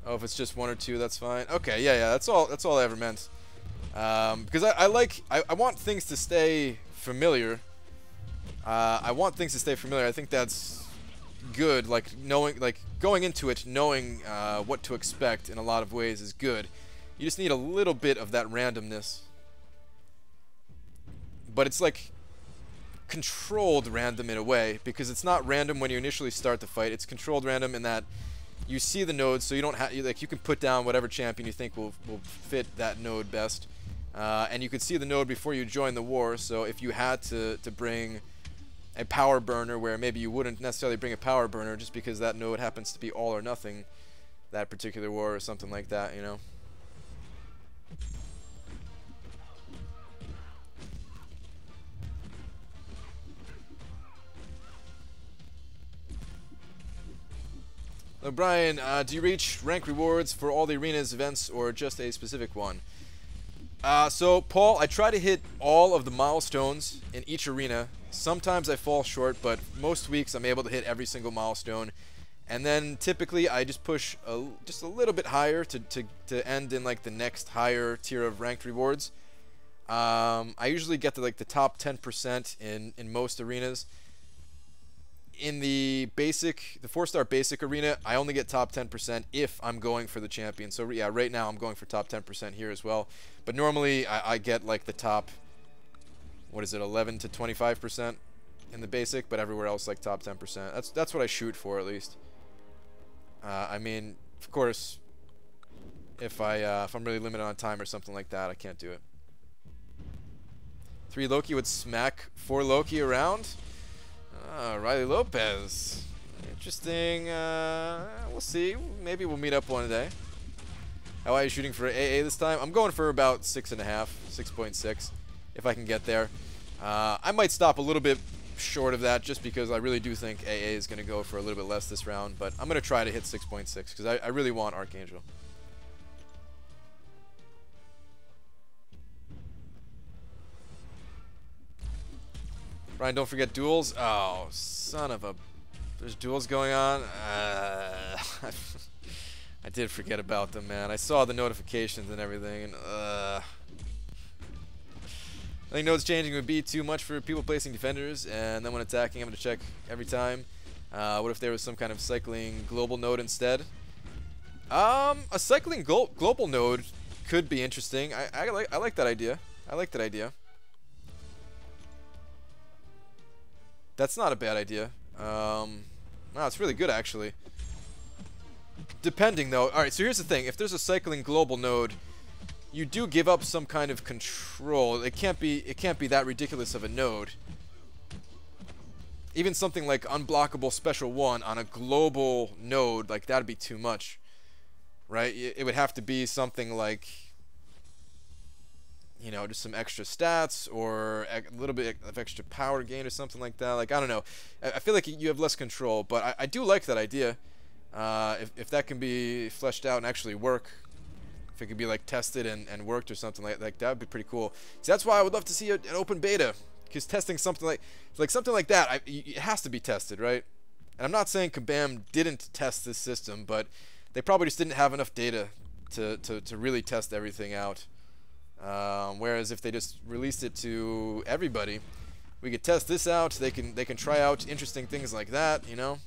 Oh, if it's just 1 or 2, that's fine. Okay, yeah, that's all I ever meant. Because I want things to stay familiar. I want things to stay familiar. I think that's good. Like going into it knowing what to expect in a lot of ways is good. You just need a little bit of that randomness. But it's like controlled random in a way, because it's not random when you initially start the fight. It's controlled random in that you see the nodes, so you don't have like you can put down whatever champion you think will fit that node best, and you can see the node before you join the war. So if you had to bring a power burner where maybe you wouldn't necessarily bring a power burner just because that node happens to be all or nothing that particular war or something like that, you know. Brian, do you reach rank rewards for all the arena's events or just a specific one? So, Paul, I try to hit all of the milestones in each arena. Sometimes I fall short, but most weeks I'm able to hit every single milestone. And then typically I just push just a little bit higher to end in like the next higher tier of ranked rewards. I usually get to like the top 10% in most arenas. In the 4-star basic arena, I only get top 10% if I'm going for the champion. So yeah, right now I'm going for top 10% here as well. But normally I get like the top, what is it, 11 to 25% in the basic, but everywhere else like top 10%. That's what I shoot for at least. I mean, of course, if I'm really limited on time or something like that, I can't do it. 3 Loki would smack 4 Loki around. Riley Lopez. Interesting. We'll see. Maybe we'll meet up one day. How are you shooting for AA this time? I'm going for about 6.5, 6.6, if I can get there. I might stop a little bit short of that just because I really do think AA is going to go for a little bit less this round, but I'm going to try to hit 6.6 because I really want Archangel. Brian, don't forget duels. Oh, son of a... There's duels going on. I did forget about them, man. I saw the notifications and everything, and I think nodes changing would be too much for people placing defenders, and then when attacking, I'm going to check every time. What if there was some kind of cycling global node instead? A cycling global node could be interesting. I like that idea. I like that idea. That's not a bad idea. No, it's really good actually. Depending though. Alright, so here's the thing. If there's a cycling global node, you do give up some kind of control. It can't be that ridiculous of a node. Even something like unblockable special 1 on a global node, like that'd be too much. Right? It would have to be something like, you know, just some extra stats or a little bit of extra power gain or something like that. Like, I don't know. I feel like you have less control, but I do like that idea. If that can be fleshed out and actually work, if it could be like tested and worked or something like that would be pretty cool. So that's why I would love to see an open beta, because testing something like that, it has to be tested, right? And I'm not saying Kabam didn't test this system, but they probably just didn't have enough data to really test everything out. Whereas if they just released it to everybody, we could test this out. They can try out interesting things like that, you know.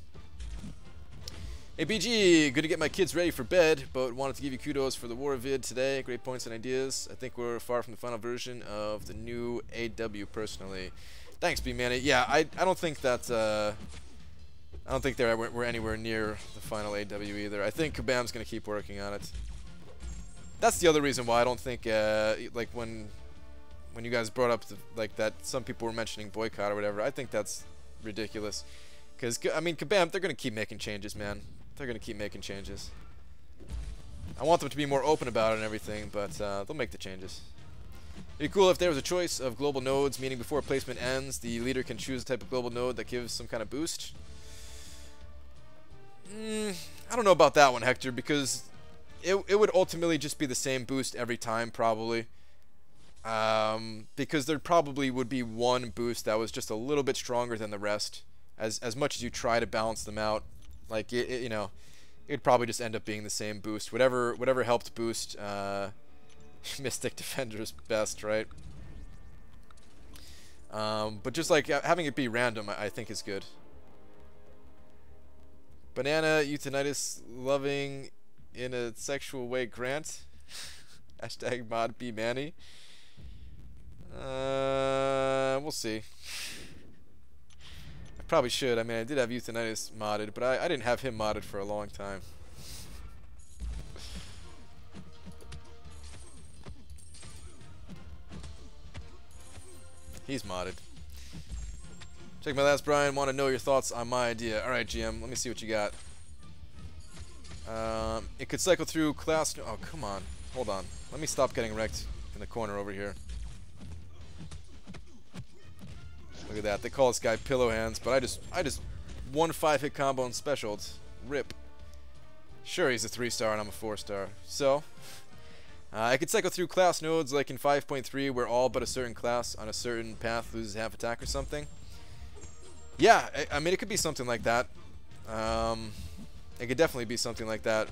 Hey BG, good to get my kids ready for bed, but wanted to give you kudos for the war vid today. Great points and ideas. I think we're far from the final version of the new AW personally. Thanks, B-Man. Yeah, I don't think that I don't think we're anywhere near the final AW either. I think Kabam's gonna keep working on it. That's the other reason why I don't think like when you guys brought up like that some people were mentioning boycott or whatever, I think that's ridiculous. Because I mean, Kabam, they're gonna keep making changes, man. They're gonna keep making changes. I want them to be more open about it and everything, but they'll make the changes. It'd be cool if there was a choice of global nodes, meaning before placement ends, the leader can choose a type of global node that gives some kind of boost. I don't know about that one, Hector, because it would ultimately just be the same boost every time, probably. Because there probably would be one boost that was just a little bit stronger than the rest. As much as you try to balance them out, like you know, it'd probably just end up being the same boost. Whatever helped boost Mystic Defenders best, right? But just like having it be random, I think is good. Banana euthanitis loving in a sexual way, Grant. Hashtag mod B Manny. We'll see. I probably should. I mean, I did have euthanitis modded, but I didn't have him modded for a long time. He's modded. Check my last, Brian. Want to know your thoughts on my idea. Alright, GM. Let me see what you got. It could cycle through class... Oh, come on. Hold on. Let me stop getting wrecked in the corner over here. Look at that. They call this guy Pillow Hands, but I just one 5-hit combo and specialed. Rip. Sure, he's a 3-star and I'm a 4-star. So, I could cycle through class nodes like in 5.3 where all but a certain class on a certain path loses half attack or something. Yeah, I mean, it could be something like that. It could definitely be something like that.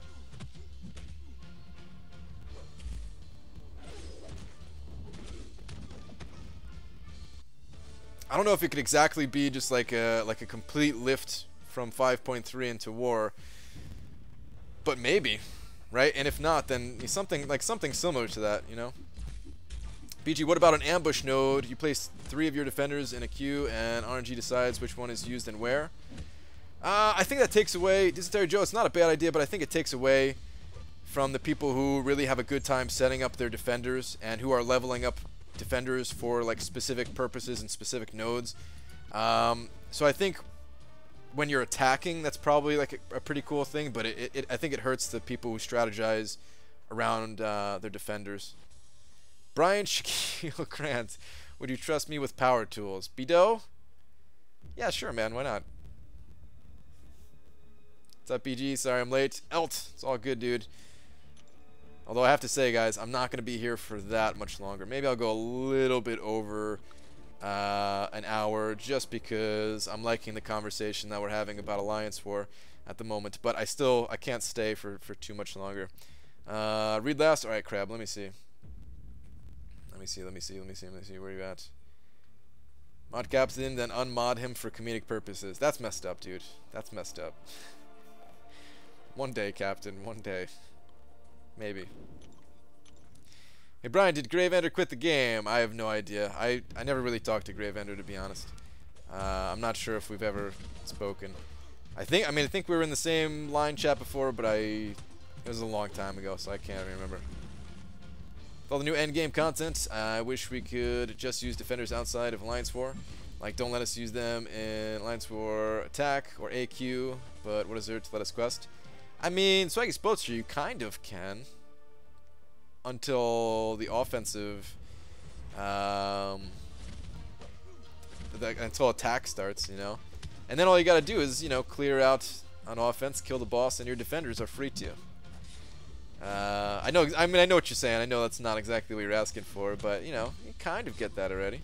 I don't know if it could exactly be just like a complete lift from 5.3 into war, but maybe, right? And if not, then something similar to that, you know. BG, what about an ambush node? You place 3 of your defenders in a queue, and RNG decides which one is used and where. I think that takes away, Dysentery Joe, it's not a bad idea, but I think it takes away from the people who really have a good time setting up their defenders and who are leveling up defenders for like specific purposes and specific nodes. So I think when you're attacking, that's probably like a pretty cool thing, but I think it hurts the people who strategize around their defenders. Brian Shaquille Grant, would you trust me with power tools? Bido? Yeah, sure, man. Why not? What's up, BG? Sorry I'm late. Elt, it's all good, dude. Although I have to say, guys, I'm not going to be here for that much longer. Maybe I'll go a little bit over an hour just because I'm liking the conversation that we're having about Alliance War at the moment. But I can't stay for too much longer. Read last? Alright, Crab, let me see. Let me see where you at. Mod Captain, then unmod him for comedic purposes. That's messed up, dude. That's messed up. One day, Captain, one day. Maybe. Hey Brian, did Gravender quit the game? I have no idea. I never really talked to Gravender, to be honest. I'm not sure if we've ever spoken. I think we were in the same line chat before, but it was a long time ago, so I can't remember. With all the new endgame content, I wish we could just use defenders outside of Alliance War. Like, don't let us use them in Alliance War attack or AQ, but what is there to let us quest? I mean, Swaggy Spoaster, you kind of can until the offensive, until attack starts, you know. And then all you gotta do is, you know, clear out on offense, kill the boss, and your defenders are free to. I know what you're saying. I know that's not exactly what you're asking for, but you know, you kind of get that already.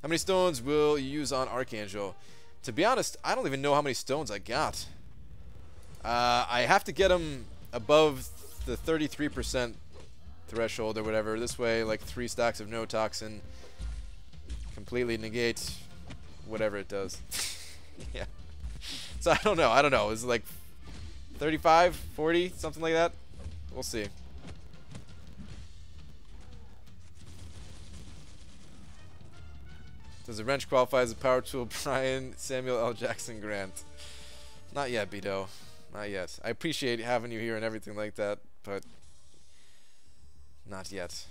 How many stones will you use on Archangel? To be honest, I don't even know how many stones I got. I have to get them above the 33% threshold or whatever. This way, like 3 stacks of no toxin completely negate whatever it does. Yeah. So I don't know. Is it like 35, 40, something like that? We'll see. Does a wrench qualify as a power tool? Brian Samuel L. Jackson Grant. Not yet, Bido. Not yet. I appreciate having you here and everything like that, but not yet.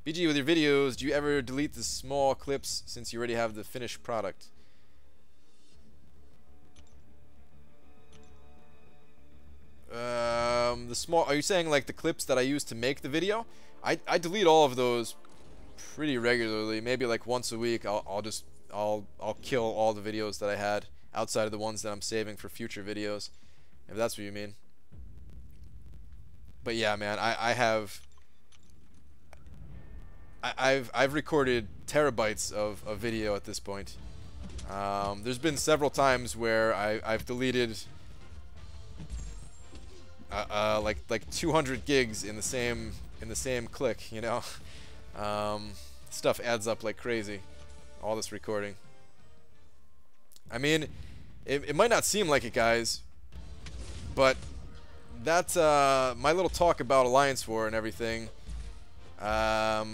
BG, with your videos, do you ever delete the small clips since you already have the finished product? The small, are you saying like the clips that I use to make the video? I delete all of those pretty regularly. Maybe like once a week I'll kill all the videos that I had outside of the ones that I'm saving for future videos, if that's what you mean. But yeah, man, I've recorded terabytes of video at this point. There's been several times where I've deleted like 200 gigs in the same click, you know. Stuff adds up like crazy, all this recording. I mean, it might not seem like it, guys, but that's my little talk about Alliance War and everything. I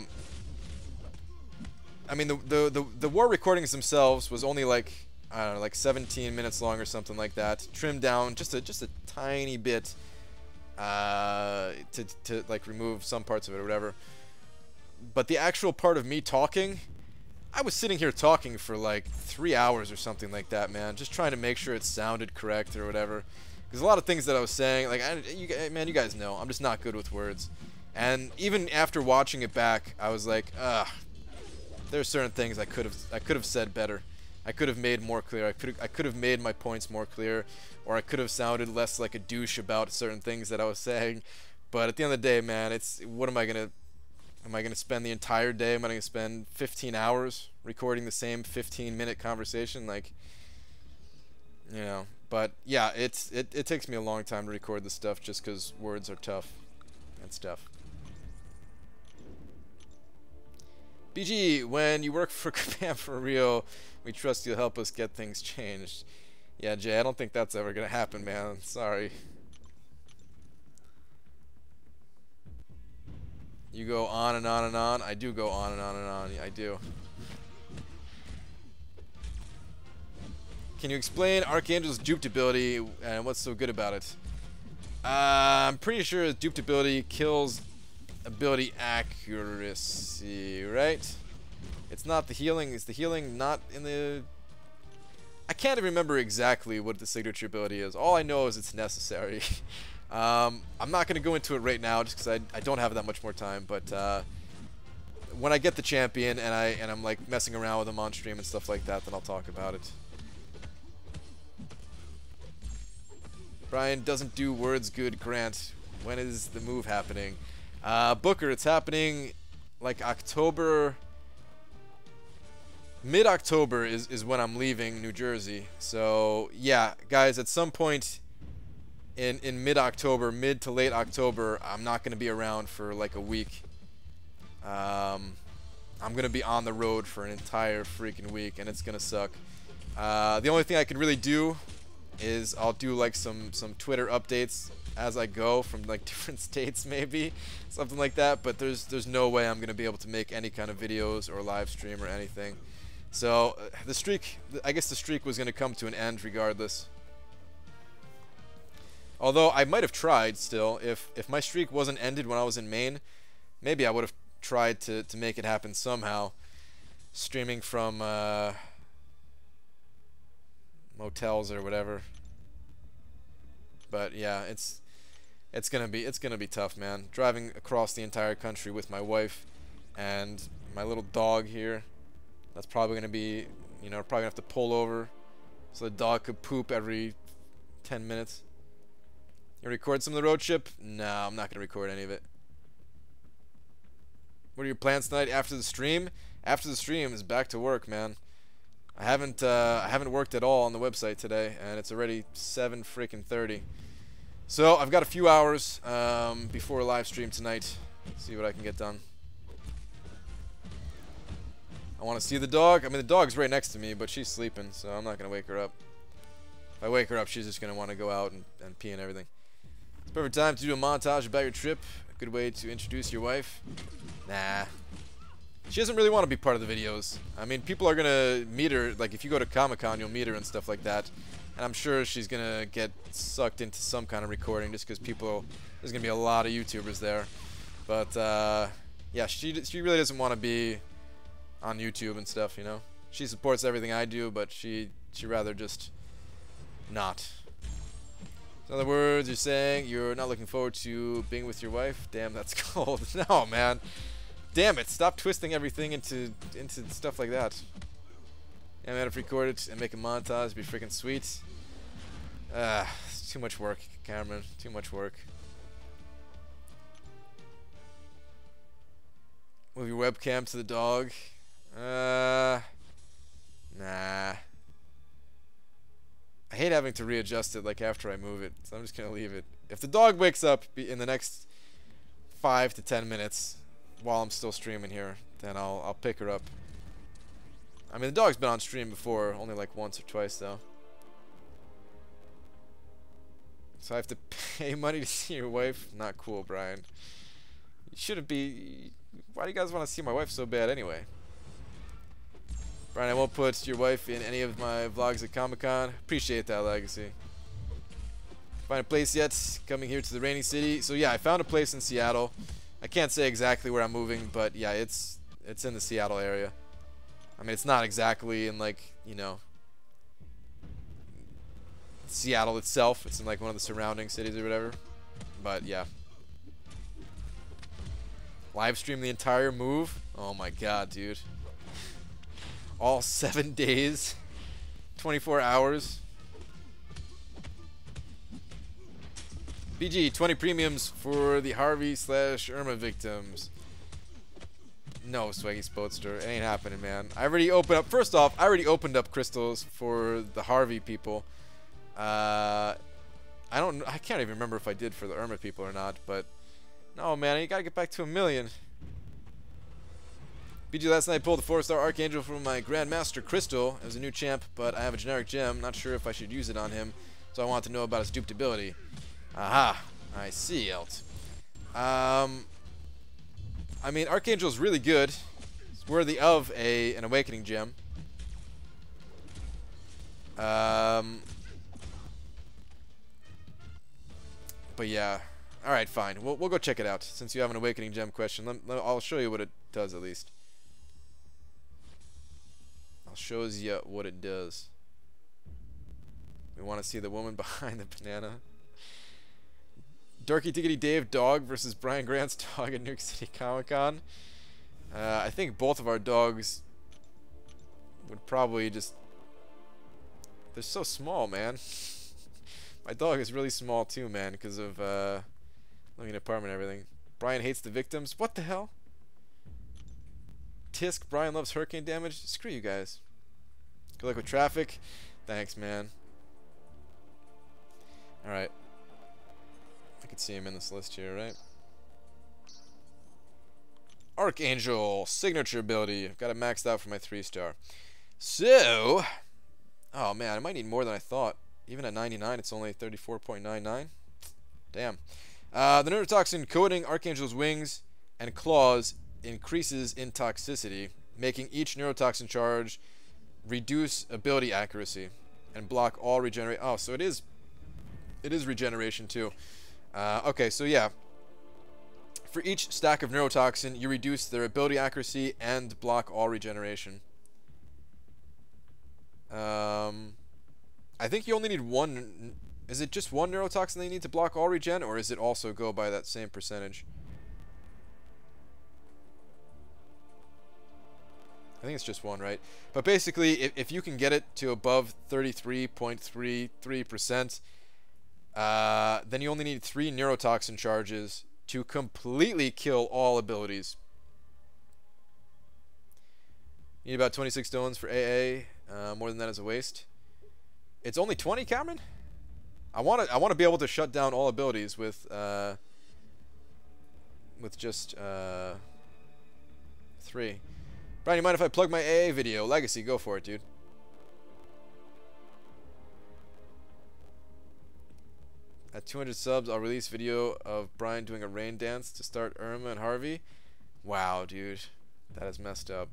mean, the war recordings themselves was only like, I don't know, like 17 minutes long or something like that, trimmed down just a tiny bit to like remove some parts of it or whatever. But the actual part of me talking, I was sitting here talking for like 3 hours or something like that, man. Just trying to make sure it sounded correct or whatever. Because a lot of things that I was saying, like, man, you guys know, I'm just not good with words. And even after watching it back, I was like, there's certain things I could have said better. I could have made more clear. I could have made my points more clear, or I could have sounded less like a douche about certain things that I was saying. But at the end of the day, man, it's what am I gonna spend the entire day? Am I gonna spend 15 hours recording the same 15-minute conversation? Like, you know. But yeah, it takes me a long time to record this stuff just because words are tough and stuff. BG, when you work for Kabam for real, we trust you'll help us get things changed. Yeah, Jay, I don't think that's ever gonna happen, man. Sorry. You go on and on and on. I do go on and on and on. Yeah, I do. Can you explain Archangel's duped ability and what's so good about it? I'm pretty sure his duped ability kills ability accuracy, right? It's not the healing. Is the healing not in the... I can't remember exactly what the signature ability is. All I know is it's necessary. I'm not going to go into it right now just because I don't have that much more time, but when I get the champion and I'm like messing around with him on stream and stuff like that, then I'll talk about it. Brian doesn't do words good, Grant. When is the move happening? Booker, it's happening like October, mid-October is when I'm leaving New Jersey. So yeah, guys, at some point in mid-October, mid to late October, I'm not going to be around for like a week. I'm going to be on the road for an entire freaking week, and it's going to suck. The only thing I can really do is I'll do like some Twitter updates as I go from like different states, maybe something like that, but there's no way I'm gonna be able to make any kind of videos or live stream or anything. So the streak, I guess the streak was gonna come to an end regardless. Although I might have tried still. If my streak wasn't ended when I was in Maine, maybe I would have tried to make it happen somehow, streaming from motels or whatever. But yeah, it's gonna be tough, man. Driving across the entire country with my wife and my little dog here. That's probably gonna be, you know, probably gonna have to pull over so the dog could poop every 10 minutes. You record some of the road trip? No, I'm not gonna record any of it. What are your plans tonight after the stream? After the stream is back to work, man. I haven't worked at all on the website today, and it's already 7:30. So I've got a few hours before a live stream tonight. See what I can get done. I want to see the dog. I mean, the dog's right next to me, but she's sleeping, so I'm not gonna wake her up. If I wake her up, she's just gonna want to go out and pee and everything. It's a perfect time to do a montage about your trip. A good way to introduce your wife. Nah. She doesn't really want to be part of the videos. I mean, people are gonna meet her, like if you go to Comic-Con, you'll meet her and stuff like that. And I'm sure she's gonna get sucked into some kind of recording just because there's gonna be a lot of YouTubers there. But yeah, she really doesn't want to be on YouTube and stuff, you know. She supports everything I do, but she'd rather just not. In other words, you're saying you're not looking forward to being with your wife? Damn, that's cold. No, man. Damn it, stop twisting everything into stuff like that. Yeah, man, if record it and make a montage, it'd be freaking sweet. It's too much work, Cameron. Too much work. Move your webcam to the dog. Nah. I hate having to readjust it like after I move it, so I'm just gonna leave it. If the dog wakes up in the next 5 to 10 minutes while I'm still streaming here, then I'll pick her up. I mean, the dog's been on stream before, only like once or twice though. So I have to pay money to see your wife? Not cool, Brian. You shouldn't be. Why do you guys want to see my wife so bad anyway? Brian, I won't put your wife in any of my vlogs at Comic-Con. Appreciate that, Legacy. Find a place yet? Coming here to the rainy city. So yeah, I found a place in Seattle. I can't say exactly where I'm moving, but yeah, it's in the Seattle area. I mean, it's not exactly in, like, you know, Seattle itself. It's in like one of the surrounding cities or whatever. But yeah. Live stream the entire move? Oh my god, dude. All 7 days. 24 hours. BG, 20 premiums for the Harvey/Irma victims. No, Swaggy Spoadster. It ain't happening, man. I already opened up. First off, I already opened up crystals for the Harvey people. I can't even remember if I did for the Irma people or not, but no, man, you gotta get back to 1 million. BG, last night pulled the 4-star Archangel from my Grandmaster Crystal as a new champ, but I have a generic gem. Not sure if I should use it on him, so I want to know about his duped ability. Aha, I see, Elt. I mean, Archangel's really good. It's worthy of an Awakening gem. But yeah. Alright, fine. We'll go check it out. Since you have an Awakening gem question, I'll show you what it does at least. I'll show you what it does. We want to see the woman behind the banana. Dorky Diggity Dave dog versus Brian Grant's dog at New York City Comic Con. I think both of our dogs would probably just... They're so small, man. My dog is really small too, man, because of living in an apartment and everything. Brian hates the victims. What the hell? Tisk, Brian loves hurricane damage. Screw you guys. Good luck with traffic. Thanks, man. Alright. I can see him in this list here, right? Archangel, signature ability. I've got it maxed out for my 3-star. So, oh man, I might need more than I thought. Even at 99, it's only 34.99. Damn. The neurotoxin coating Archangel's wings and claws increases in toxicity, making each neurotoxin charge reduce ability accuracy and block all regenerate. Oh, so it is regeneration too. Okay, so yeah. For each stack of neurotoxin, you reduce their ability accuracy and block all regeneration. I think you only need one. Is it just one neurotoxin that you need to block all regen, or is it also go by that same percentage? I think it's just one, right? But basically, if you can get it to above 33.33%, then you only need 3 neurotoxin charges to completely kill all abilities. You need about 26 stones for AA. More than that is a waste. It's only 20, Cameron? I want to be able to shut down all abilities with just 3. Brian, you mind if I plug my AA video? Legacy, go for it, dude. At 200 subs, I'll release video of Brian doing a rain dance to start Irma and Harvey. Wow, dude. That is messed up.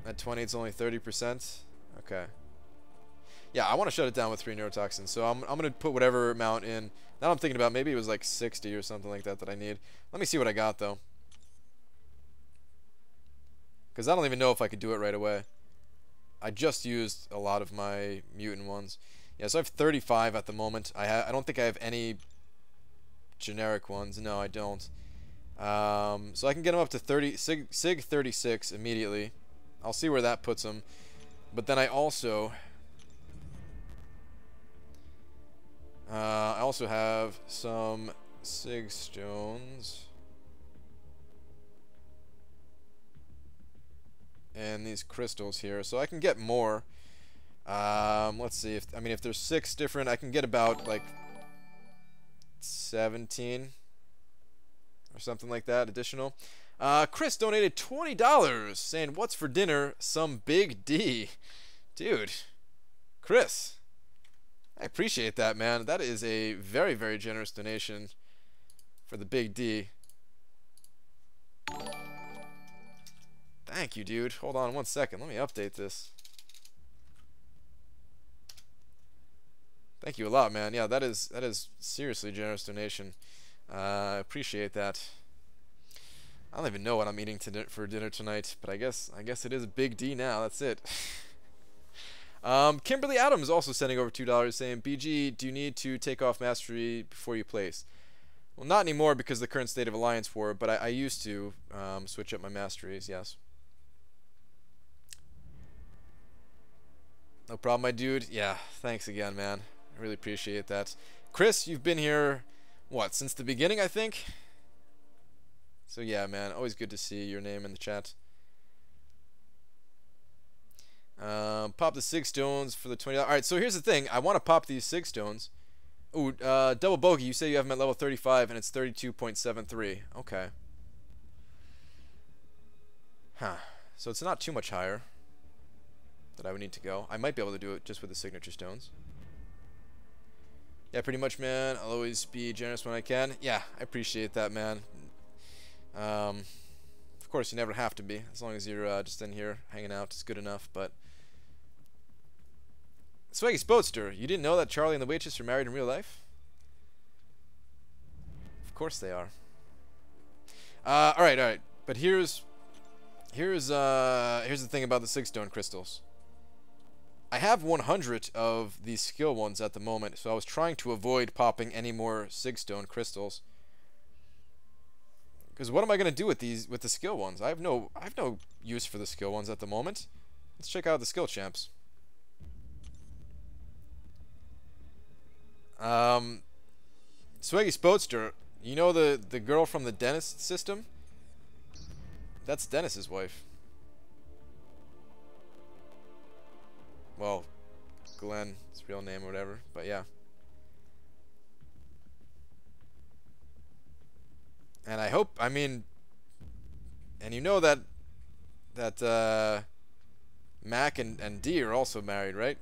At 20, it's only 30%. Okay. Yeah, I want to shut it down with 3 neurotoxins, so I'm going to put whatever amount in. Now I'm thinking about maybe it was like 60 or something like that I need. Let me see what I got, though. Because I don't even know if I could do it right away. I just used a lot of my mutant ones. Yeah, so I have 35 at the moment. I don't think I have any generic ones. No, I don't. So I can get them up to 30, Sig 36 immediately. I'll see where that puts them. But then I also have some Sig stones. And these crystals here, so I can get more. Let's see if there's 6 different, I can get about like 17 or something like that additional. Chris donated $20 saying, "What's for dinner? Some Big D." Dude, Chris, I appreciate that, man. That is a very, very generous donation for the Big D. Thank you, dude. Hold on 1 second. Let me update this. Thank you a lot, man. Yeah, that is seriously generous donation. I appreciate that. I don't even know what I'm eating for dinner tonight, but I guess it is Big D now. That's it. Kimberly Adams also sending over $2 saying, BG, do you need to take off Mastery before you place? Well, not anymore because of the current state of Alliance War, but I used to switch up my Masteries, yes. No problem, my dude. Yeah, thanks again, man. I really appreciate that. Chris, you've been here, what, since the beginning, I think? So yeah, man, always good to see your name in the chat. Pop the 6 stones for the $20. Alright, so here's the thing. I want to pop these 6 stones. Ooh, double bogey. You say you have them at level 35 and it's 32.73. Okay. Huh. So it's not too much higher that I would need to go. I might be able to do it just with the signature stones. Yeah, pretty much, man. I'll always be generous when I can. Yeah, I appreciate that, man. Of course, you never have to be. As long as you're just in here hanging out, it's good enough. But Swaggy Spoadster, you didn't know that Charlie and the waitress are married in real life? Of course they are. All right. But here's the thing about the 6 stone crystals. I have 100 of these skill ones at the moment, so I was trying to avoid popping any more 6 stone crystals. Because what am I gonna do with the skill ones? I have no use for the skill ones at the moment. Let's check out the skill champs. Swaggy Spoadster, you know the girl from the dentist system? That's Dennis's wife. Well, Glenn, his real name or whatever, but yeah. And I hope, I mean, and you know that Mac and Dee are also married, right?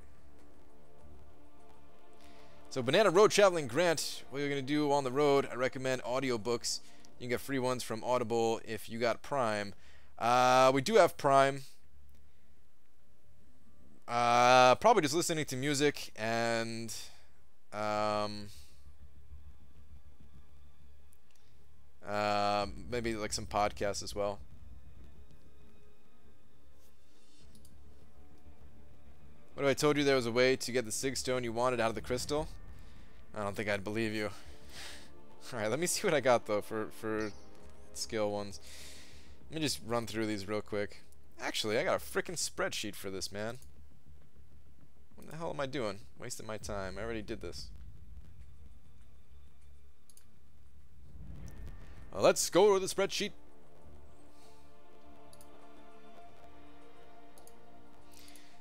So Banana Road Traveling Grant, what you're going to do on the road, I recommend audiobooks. You can get free ones from Audible if you got Prime. We do have Prime. Probably just listening to music and maybe like some podcasts as well. What if I told you there was a way to get the 6 stone you wanted out of the crystal? I don't think I'd believe you. Alright, let me see what I got though for skill ones. Let me just run through these real quick. Actually, I got a freaking spreadsheet for this, man. What the hell am I doing? Wasting my time. I already did this. Well, let's go to the spreadsheet.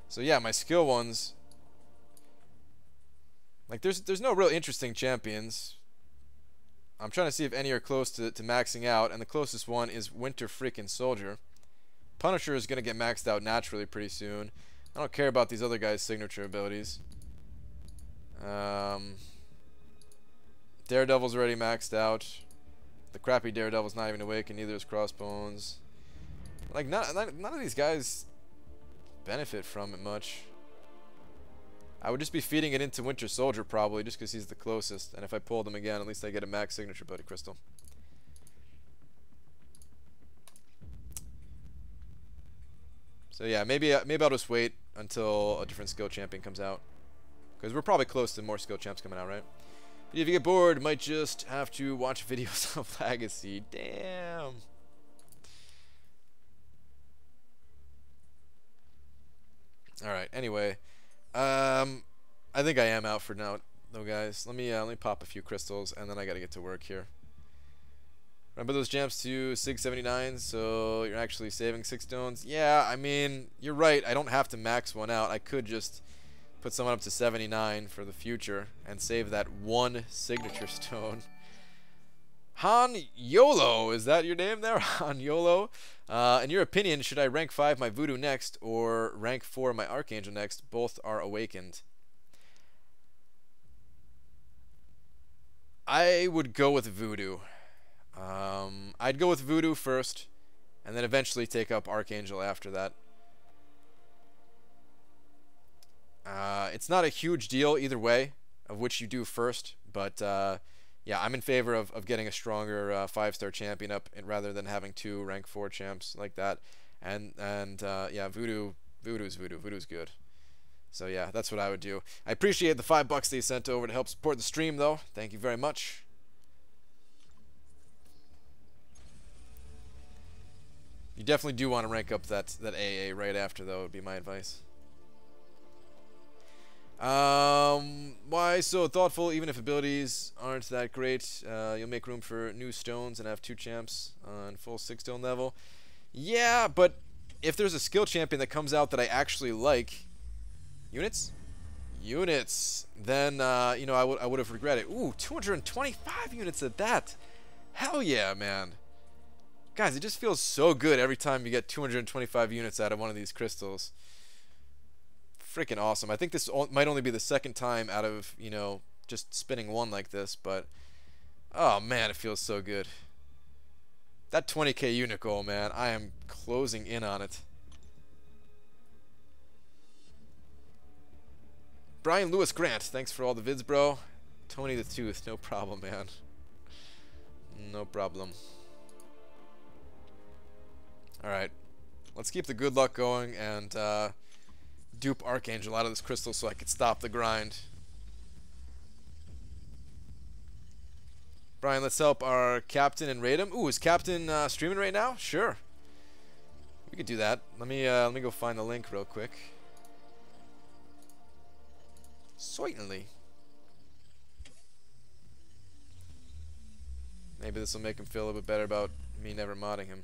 So yeah, my skill ones. Like there's no real interesting champions. I'm trying to see if any are close to maxing out, and the closest one is Winter freaking Soldier. Punisher is gonna get maxed out naturally pretty soon. I don't care about these other guys' signature abilities. Daredevil's already maxed out. The crappy Daredevil's not even awake, and neither is Crossbones. Like none of these guys benefit from it much. I would just be feeding it into Winter Soldier probably, just because he's the closest. And if I pulled him again, at least I get a max signature ability crystal. So yeah, maybe I'll just wait until a different skill champion comes out, because we're probably close to more skill champs coming out, right? But if you get bored, might just have to watch videos of Legacy. Damn. All right. Anyway. I think I am out for now, though, guys. Let me pop a few crystals, and then I gotta get to work here. Remember those jumps to 679, so you're actually saving 6 stones? Yeah, I mean, you're right. I don't have to max one out. I could just put someone up to 79 for the future and save that 1 signature stone. Han YOLO, is that your name there? Han YOLO. In your opinion, should I rank 5 my Voodoo next or rank 4 my Archangel next? Both are awakened. I would go with Voodoo. I'd go with Voodoo first, and then eventually take up Archangel after that. It's not a huge deal either way. of which you do first. But yeah, I'm in favor of getting a stronger 5-star champion up rather than having 2 rank 4 champs like that. And yeah, Voodoo's good. So yeah, that's what I would do. I appreciate the $5 that you sent over to help support the stream, though. Thank you very much. You definitely do want to rank up that AA right after, though, would be my advice. Why so thoughtful? Even if abilities aren't that great, you'll make room for new stones and have 2 champs on full 6-stone level. Yeah, but if there's a skill champion that comes out that I actually like, units, then you know, I would have regretted. Ooh, 225 units at that. Hell yeah, man. Guys, it just feels so good every time you get 225 units out of one of these crystals. Freaking awesome. I think this might only be the 2nd time out of, you know, just spinning one like this, but oh man, it feels so good. That 20k unit goal, man, I am closing in on it. Brian Lewis Grant, thanks for all the vids, bro. Tony the Tooth, no problem, man. No problem. Alright, let's keep the good luck going and dupe Archangel out of this crystal so I could stop the grind. Brian, let's help our captain and raid him. Ooh, is captain streaming right now? Sure. We could do that. Let me go find the link real quick. Certainly. Maybe this will make him feel a little bit better about me never modding him.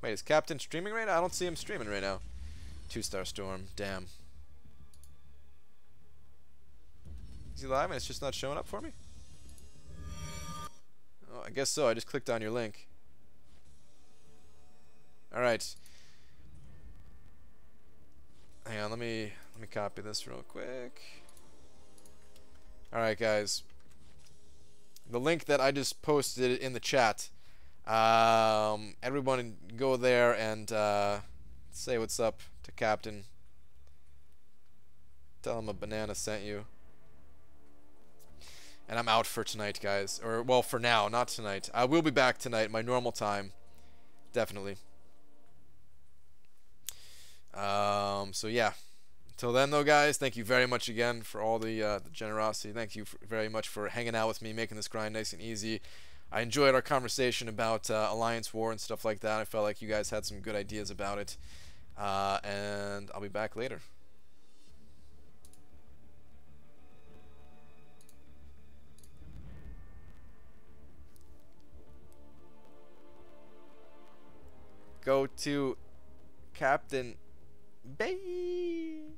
Wait, is Captain streaming right now? I don't see him streaming right now. 2-star storm. Damn. Is he live and it's just not showing up for me? Oh, I guess so. I just clicked on your link. Alright. Hang on, let me copy this real quick. Alright, guys. The link that I just posted in the chat. Everyone go there and say what's up to Captain. Tell him a banana sent you. And I'm out for tonight, guys. Or, well, for now, not tonight. I will be back tonight, my normal time. Definitely. So yeah. Until then, though, guys, thank you very much again for all the generosity. Thank you very much for hanging out with me, making this grind nice and easy. I enjoyed our conversation about Alliance War and stuff like that. I felt like you guys had some good ideas about it. And I'll be back later. Go to Captain Bay.